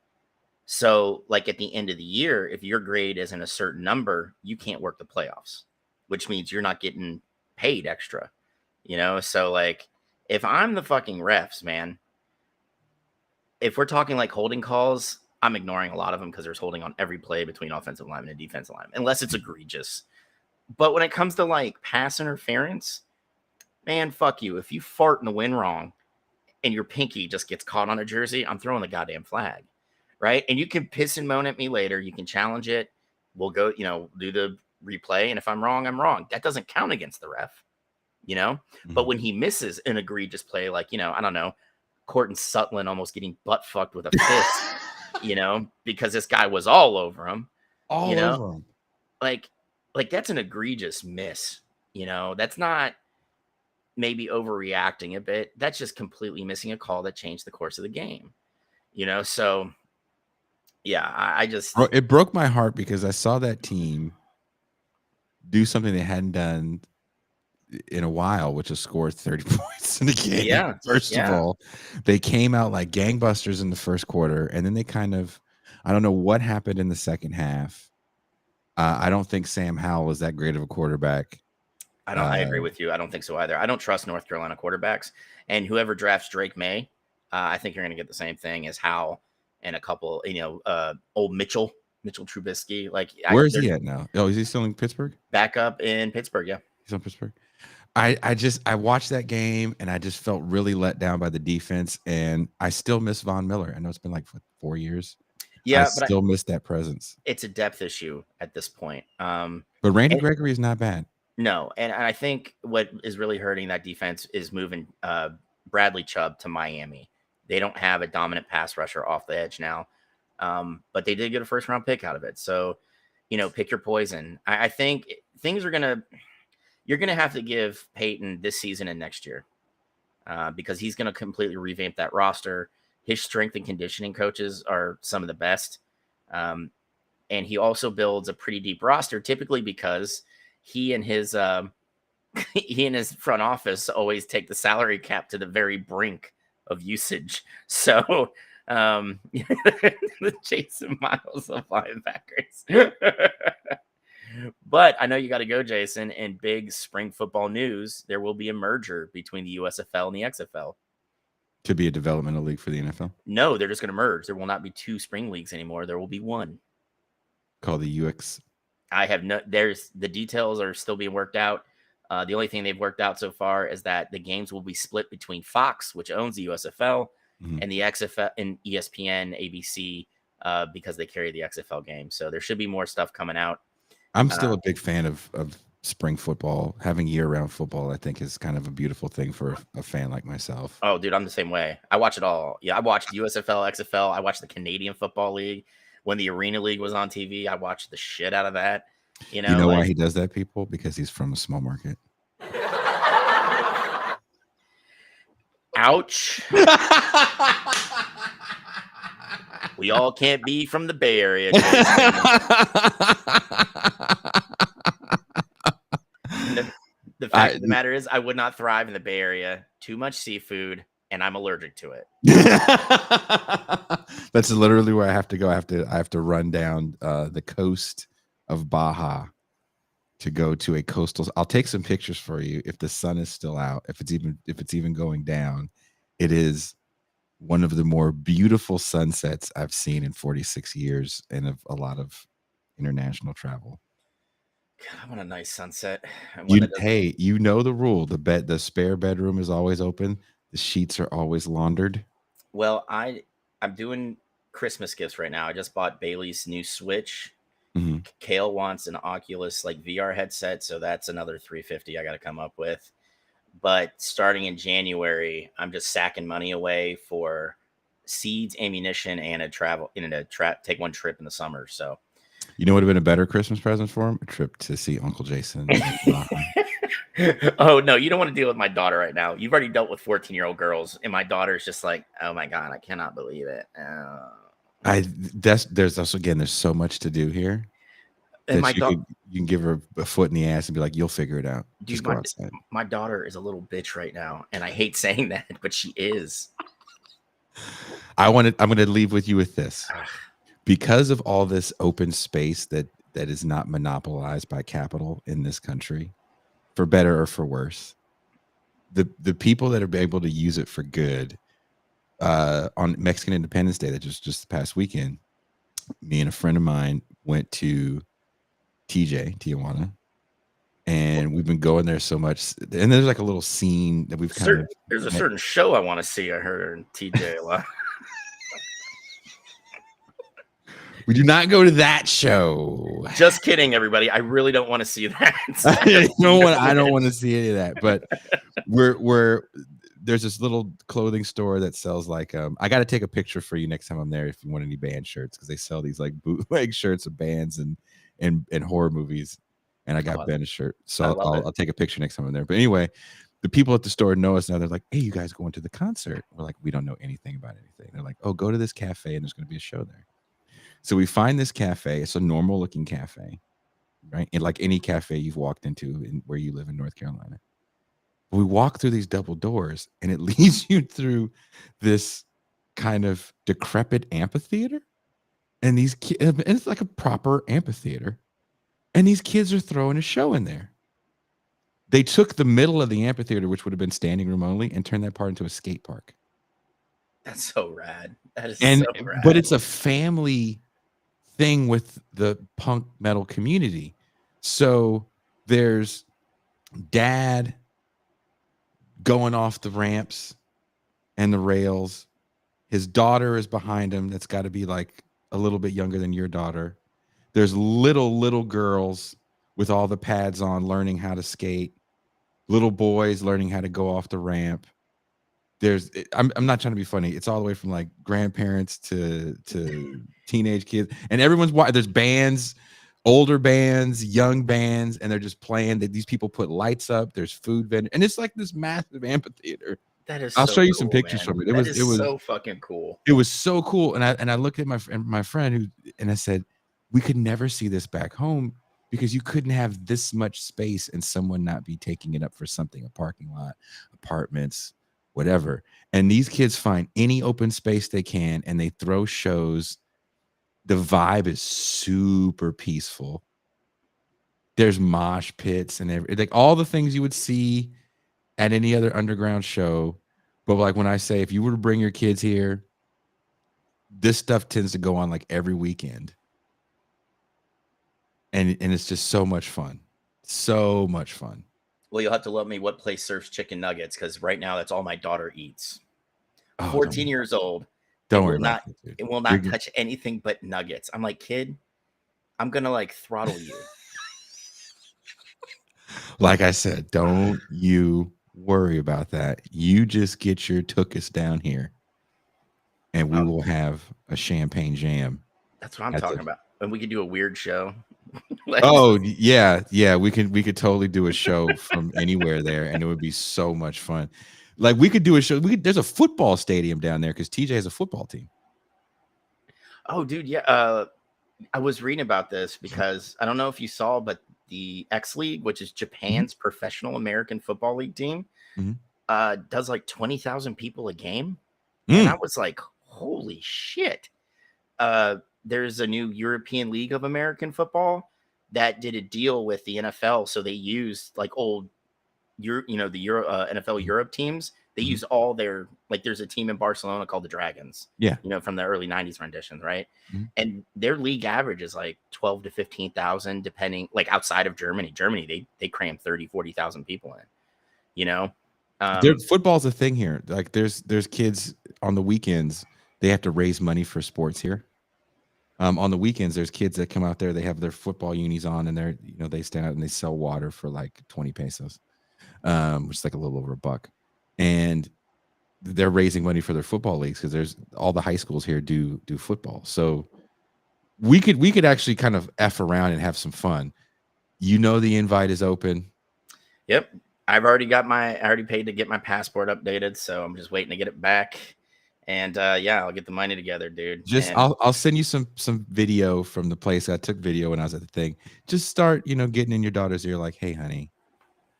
[SPEAKER 2] So like at the end of the year, if your grade isn't a certain number, you can't work the playoffs, which means you're not getting paid extra, So like, if I'm the fucking refs, man, if we're talking like holding calls, I'm ignoring a lot of them because there's holding on every play between offensive lineman and defensive lineman, unless it's egregious. But when it comes to like pass interference, man, fuck you. If you fart in the wind wrong and your pinky just gets caught on a jersey, I'm throwing the goddamn flag, right? And you can piss and moan at me later. You can challenge it. We'll go, do the replay. And if I'm wrong, I'm wrong. That doesn't count against the ref, But when he misses an egregious play, like, I don't know, Cortland Sutton almost getting butt fucked with a fist, because this guy was all over him.
[SPEAKER 1] Over him.
[SPEAKER 2] Like that's an egregious miss. That's not maybe overreacting a bit. That's just completely missing a call that changed the course of the game. So yeah,
[SPEAKER 1] it broke my heart because I saw that team do something they hadn't done in a while, which is score 30 points in the game.
[SPEAKER 2] Yeah.
[SPEAKER 1] First of all, they came out like gangbusters in the first quarter, and then they kind of, I don't know what happened in the second half. I don't think Sam Howell is that great of a quarterback.
[SPEAKER 2] I agree with you. I don't think so either. I don't trust North Carolina quarterbacks, and whoever drafts Drake May, I think you're going to get the same thing as Howell and a couple, old Mitchell Trubisky. Like,
[SPEAKER 1] where is he at now? Oh, is he still in Pittsburgh?
[SPEAKER 2] Back up in Pittsburgh. Yeah,
[SPEAKER 1] he's in Pittsburgh. I watched that game and I just felt really let down by the defense, and I still miss Von Miller. I know it's been like 4 years.
[SPEAKER 2] Yeah,
[SPEAKER 1] I still miss that presence.
[SPEAKER 2] It's a depth issue at this point.
[SPEAKER 1] But Randy Gregory is not bad.
[SPEAKER 2] No, and I think what is really hurting that defense is moving Bradley Chubb to Miami. They don't have a dominant pass rusher off the edge now, but they did get a first-round pick out of it. So, pick your poison. I think things are you're going to have to give Peyton this season and next year because he's going to completely revamp that roster. His strength and conditioning coaches are some of the best. And he also builds a pretty deep roster, typically because he and his front office always take the salary cap to the very brink of usage. So the Jason Miles of linebackers. But I know you got to go, Jason. In big spring football news, there will be a merger between the USFL and the XFL.
[SPEAKER 1] To be a developmental league for the NFL?
[SPEAKER 2] No, they're just going to merge. There will not be 2 spring leagues anymore. There will be one.
[SPEAKER 1] Called the UX.
[SPEAKER 2] The details are still being worked out. The only thing they've worked out so far is that the games will be split between Fox, which owns the USFL, and the XFL and ESPN, ABC, because they carry the XFL game. So there should be more stuff coming out.
[SPEAKER 1] I'm still a big fan of spring football. Having year-round football, I think, is kind of a beautiful thing for a fan like myself.
[SPEAKER 2] Oh, dude, I'm the same way. I watch it all. Yeah, I watched USFL, XFL. I watched the Canadian Football League. When the Arena League was on TV, I watched the shit out of that.
[SPEAKER 1] You know why he does that, people? Because he's from a small market.
[SPEAKER 2] Ouch. We all can't be from the Bay Area. The fact of the matter is, I would not thrive in the Bay Area. Too much seafood, and I'm allergic to it.
[SPEAKER 1] That's literally where I have to go. I have to run down the coast of Baja to go to a coastal. I'll take some pictures for you if the sun is still out. If it's even going down, it is one of the more beautiful sunsets I've seen in 46 years and of a lot of international travel.
[SPEAKER 2] God, I want a nice sunset.
[SPEAKER 1] Hey, you know the rule. The spare bedroom is always open. The sheets are always laundered.
[SPEAKER 2] Well, I'm doing Christmas gifts right now. I just bought Bailey's new Switch. Mm-hmm. Kale wants an Oculus VR headset, so that's another $350 I got to come up with. But starting in January, I'm just sacking money away for seeds, ammunition, and take one trip in the summer. So,
[SPEAKER 1] you know what would have been a better Christmas present for him? A trip to see Uncle Jason.
[SPEAKER 2] Oh, no, you don't want to deal with my daughter right now. You've already dealt with 14-year-old girls, and my daughter's just like, oh my God, I cannot believe it.
[SPEAKER 1] There's so much to do here. And you can give her a foot in the ass and be like, you'll figure it out.
[SPEAKER 2] Dude, my daughter is a little bitch right now, and I hate saying that, but she is.
[SPEAKER 1] I'm going to leave with you with this. Because of all this open space that is not monopolized by capital in this country, for better or for worse, the people that are able to use it for good, on Mexican Independence Day, that just the past weekend, me and a friend of mine went to Tijuana, and we've been going there so much. And there's like a little scene that
[SPEAKER 2] there's a certain show I want to see. I heard in TJ a lot.
[SPEAKER 1] We do not go to that show.
[SPEAKER 2] Just kidding, everybody. I really don't want to see that.
[SPEAKER 1] I don't want to see any of that. But there's this little clothing store that sells like I got to take a picture for you next time I'm there if you want any band shirts, because they sell these like bootleg shirts of bands and horror movies. And I got Ben a shirt, so I'll take a picture next time I'm there. But anyway, the people at the store know us now. They're like, "Hey, you guys going to the concert?" We're like, "We don't know anything about anything." They're like, "Oh, go to this cafe, and there's going to be a show there." So we find this cafe. It's a normal looking cafe, right? And like any cafe you've walked into where you live in North Carolina. We walk through these double doors, and it leads you through this kind of decrepit amphitheater. And these kids, and it's like a proper amphitheater. And these kids are throwing a show in there. They took the middle of the amphitheater, which would have been standing room only, and turned that part into a skate park.
[SPEAKER 2] That's so rad. That is so rad.
[SPEAKER 1] But it's a family thing with the punk metal community. So there's dad going off the ramps and the rails. His daughter is behind him. That's got to be like a little bit younger than your daughter. There's little girls with all the pads on learning how to skate. Little boys learning how to go off the ramp. I'm not trying to be funny. It's all the way from like grandparents to teenage kids, and there's bands, older bands, young bands, and they're just playing. These people put lights up. There's food vendor, and it's like this massive amphitheater.
[SPEAKER 2] That is.
[SPEAKER 1] I'll show you some pictures from it. It was
[SPEAKER 2] so fucking cool.
[SPEAKER 1] It was so cool, and I looked at my friend and I said, we could never see this back home because you couldn't have this much space and someone not be taking it up for something, a parking lot, apartments, whatever. And these kids find any open space they can and they throw shows. The vibe is super peaceful. There's mosh pits and like all the things you would see at any other underground show. But like when I say, if you were to bring your kids here, this stuff tends to go on like every weekend. And it's just so much fun. So much fun.
[SPEAKER 2] Well, you'll have to let me what place serves chicken nuggets, because right now that's all my daughter eats. 14 years old.
[SPEAKER 1] Don't worry.
[SPEAKER 2] It will not touch anything but nuggets. I'm like, kid, I'm gonna like throttle you.
[SPEAKER 1] Like I said, don't you worry about that. You just get your tookus down here, and we will have a champagne jam.
[SPEAKER 2] That's what I'm talking about. And we could do a weird show.
[SPEAKER 1] Oh yeah, we could totally do a show from anywhere there, and it would be so much fun. Like we could do a show. There's a football stadium down there because TJ has a football team.
[SPEAKER 2] Oh, dude, yeah. I was reading about this because I don't know if you saw, but the X League, which is Japan's professional American football league team, does like 20,000 people a game, and I was like, holy shit. There's a new European League of American Football that did a deal with the NFL. So they used like old, NFL Europe teams. They use all their, like, there's a team in Barcelona called the Dragons.
[SPEAKER 1] Yeah.
[SPEAKER 2] From the early 90s renditions, right? And their league average is like 12 to 15,000, depending, like outside of Germany. Germany, they cram 30, 40,000 people in,
[SPEAKER 1] football's a thing here. Like there's kids on the weekends, they have to raise money for sports here. On the weekends, there's kids that come out there. They have their football unis on, and they stand out and they sell water for like 20 pesos, which is like a little over $1. And they're raising money for their football leagues because there's all the high schools here do football. So we could actually kind of F around and have some fun. The invite is open.
[SPEAKER 2] Yep, I already paid to get my passport updated, so I'm just waiting to get it back. And I'll get the money together, dude.
[SPEAKER 1] I'll send you some video from the place. I took video when I was at the thing. Just start, getting in your daughter's ear, like, hey, honey,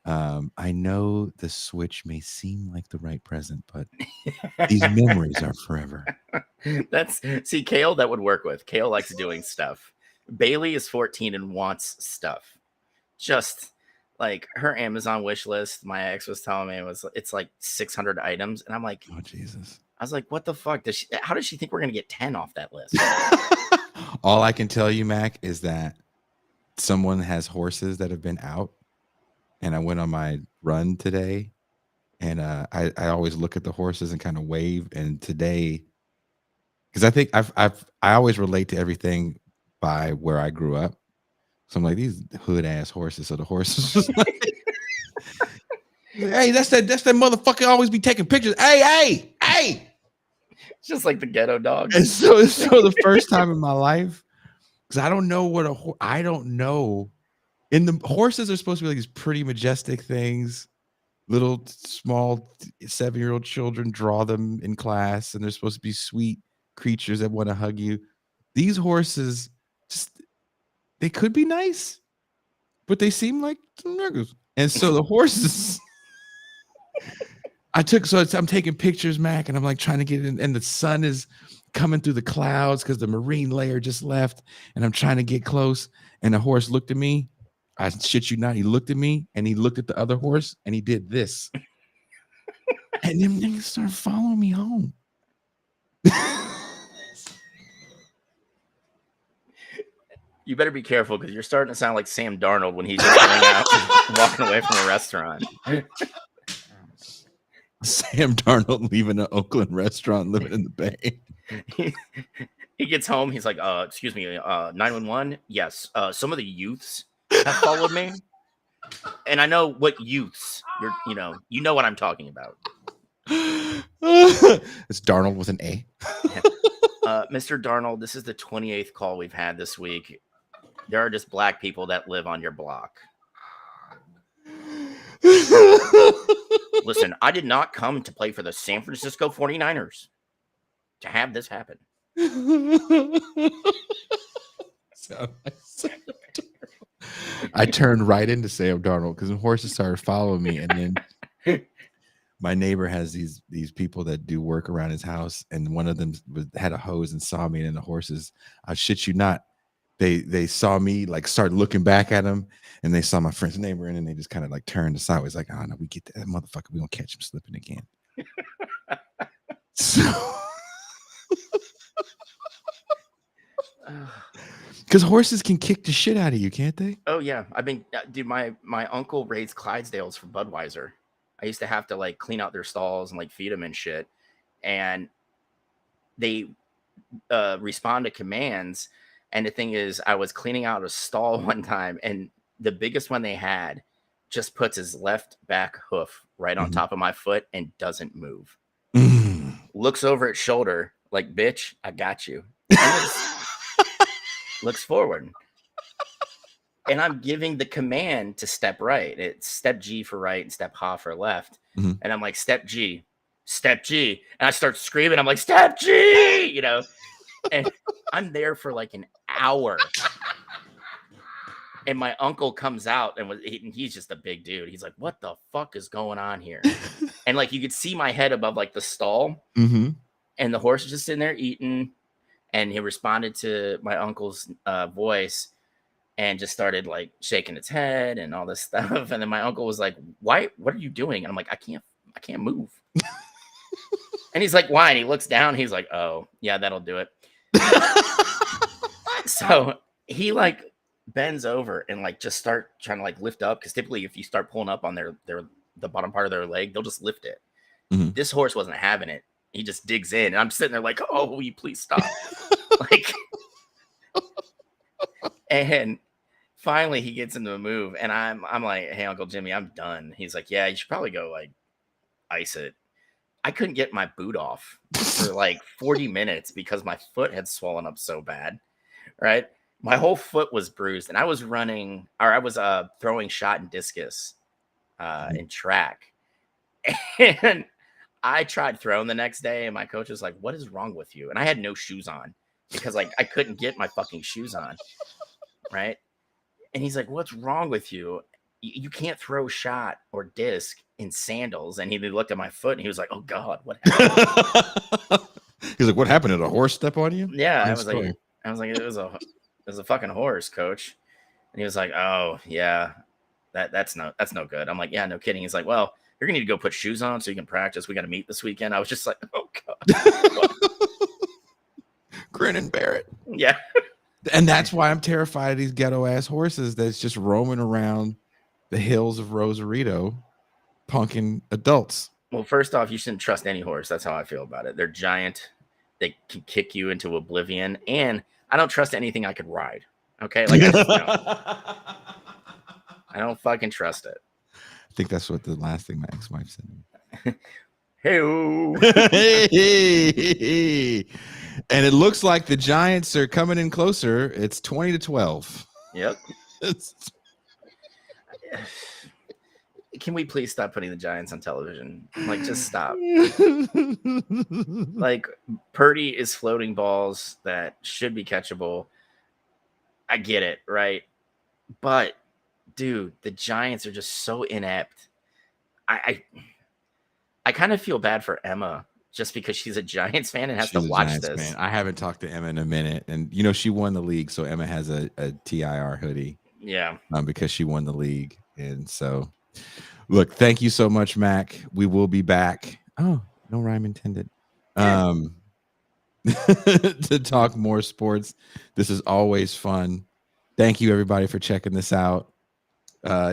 [SPEAKER 1] I know the Switch may seem like the right present, but these memories are forever.
[SPEAKER 2] Kale, that would work with. Kale likes doing stuff. Bailey is 14 and wants stuff. Just like her Amazon wish list, my ex was telling me it's like 600 items, and I'm like,
[SPEAKER 1] oh Jesus.
[SPEAKER 2] I was like, what the fuck? How does she think we're going to get 10 off that list?
[SPEAKER 1] All I can tell you, Mac, is that someone has horses that have been out, and I went on my run today, and I always look at the horses and kind of wave. And today, because I think I always relate to everything by where I grew up. So I'm like, these hood ass horses. So the horses just like, hey, that's that motherfucker always be taking pictures. Hey.
[SPEAKER 2] It's just like the ghetto dog.
[SPEAKER 1] And so the first time in my life, because I don't know I don't know. And the horses are supposed to be like these pretty majestic things. Little small 7-year-old children draw them in class, and they're supposed to be sweet creatures that want to hug you. These horses, they could be nice, but they seem like some niggas. And so the horses I'm taking pictures, Mac, and I'm like trying to get in, and the sun is coming through the clouds because the marine layer just left, and I'm trying to get close. And the horse looked at me. I shit you not. He looked at me, and he looked at the other horse, and he did this. And them niggas started following me home.
[SPEAKER 2] You better be careful because you're starting to sound like Sam Darnold when he's just going out and walking away from a restaurant.
[SPEAKER 1] Sam Darnold leaving an Oakland restaurant, living in the Bay.
[SPEAKER 2] He gets home. He's like, excuse me, 911. Yes. Some of the youths have followed me. And I know what youths you know what I'm talking about.
[SPEAKER 1] It's Darnold with an A.
[SPEAKER 2] Mr. Darnold, this is the 28th call we've had this week. There are just black people that live on your block. Listen, I did not come to play for the San Francisco 49ers to have this happen.
[SPEAKER 1] I turned right into Sam Darnold because the horses started following me, and then my neighbor has these people that do work around his house, and one of them had a hose and saw me, and then the horses, I shit you not, they saw me, like started looking back at him, and they saw my friend's neighbor, and then they just kind of like turned sideways, like, oh no, we get that motherfucker, we gonna catch him slipping again. So because horses can kick the shit out of you, can't they?
[SPEAKER 2] Oh yeah, dude, my uncle raised Clydesdales for Budweiser. I used to have to like clean out their stalls and like feed them and shit, and they respond to commands. And the thing is, I was cleaning out a stall one time, and the biggest one they had just puts his left back hoof right on top of my foot and doesn't move. Looks over at shoulder like, bitch, I got you. Looks forward. And I'm giving the command to step right. It's step G for right and step Ha for left. And I'm like, step G. And I start screaming. I'm like, step G, you know. And I'm there for like an hour. And my uncle comes out and he's just a big dude. He's like, what the fuck is going on here? And like, you could see my head above like the stall. And the horse is just sitting there eating. And he responded to my uncle's voice and just started like shaking its head and all this stuff. And then my uncle was like, why? What are you doing? And I'm like, I can't move. And he's like, why? And he looks down. He's like, oh, yeah, that'll do it. So he like bends over and like just start trying to like lift up. Because typically if you start pulling up on the bottom part of their leg, they'll just lift it. This horse wasn't having it. He just digs in. And I'm sitting there like, oh, will you please stop? Like, and finally he gets into a move. And I'm like, hey, Uncle Jimmy, I'm done. He's like, yeah, you should probably go like ice it. I couldn't get my boot off for like 40 minutes because my foot had swollen up so bad, right? My whole foot was bruised, and I was throwing shot and discus in track. And I tried throwing the next day, and my coach was like, what is wrong with you? And I had no shoes on because like I couldn't get my fucking shoes on, right? And he's like, what's wrong with you? You can't throw shot or disc in sandals. And he looked at my foot and he was like, oh God, what happened?
[SPEAKER 1] He's like, what happened? Did a horse step on you?
[SPEAKER 2] Yeah. I was like, it was a fucking horse, coach. And he was like, oh yeah, that's no good. I'm like, yeah, no kidding. He's like, well, you're gonna need to go put shoes on so you can practice. We got to meet this weekend. I was just like, oh God.
[SPEAKER 1] Grin and bear it.
[SPEAKER 2] Yeah.
[SPEAKER 1] And that's why I'm terrified of these ghetto ass horses that's just roaming around the hills of Rosarito, punking adults.
[SPEAKER 2] Well, first off, you shouldn't trust any horse. That's how I feel about it. They're giant. They can kick you into oblivion. And I don't trust anything I could ride. Okay? Like, I don't fucking trust it.
[SPEAKER 1] I think that's what the last thing my ex-wife said.
[SPEAKER 2] Hey.
[SPEAKER 1] And it looks like the Giants are coming in closer. It's 20-12.
[SPEAKER 2] Yep. Can we please stop putting the Giants on television? Like, just stop. Like, Purdy is floating balls that should be catchable. I get it, right? But, dude, the Giants are just so inept. I kind of feel bad for Emma just because she's a Giants fan and has to watch this.
[SPEAKER 1] Fan. I haven't talked to Emma in a minute, and you know she won the league, so Emma has a TIR hoodie.
[SPEAKER 2] Yeah,
[SPEAKER 1] because she won the league, and so look, thank you so much, Mac. We will be back. Oh, no rhyme intended. To talk more sports. This is always fun. Thank you, everybody, for checking this out.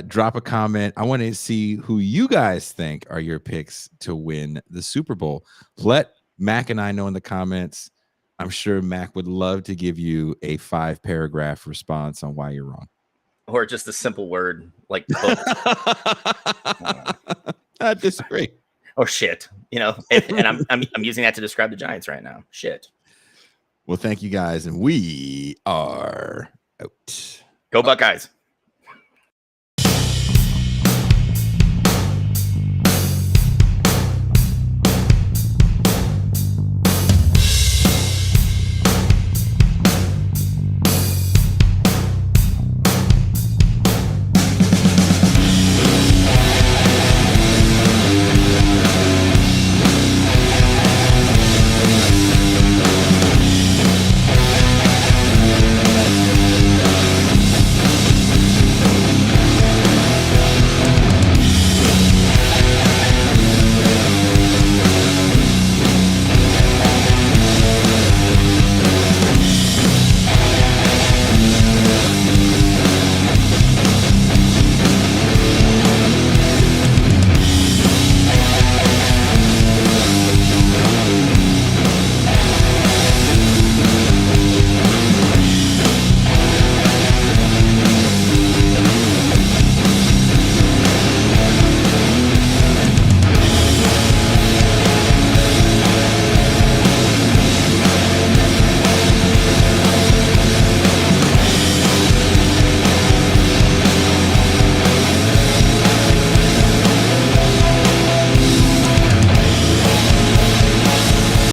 [SPEAKER 1] Drop a comment. I want to see who you guys think are your picks to win the Super Bowl. Let Mac and I know in the comments. I'm sure Mac would love to give you a 5-paragraph response on why you're wrong.
[SPEAKER 2] Or just a simple word like
[SPEAKER 1] I disagree.
[SPEAKER 2] Or shit, you know, and I'm using that to describe the Giants right now. Shit.
[SPEAKER 1] Well, thank you guys, and we are out.
[SPEAKER 2] Go Buckeyes.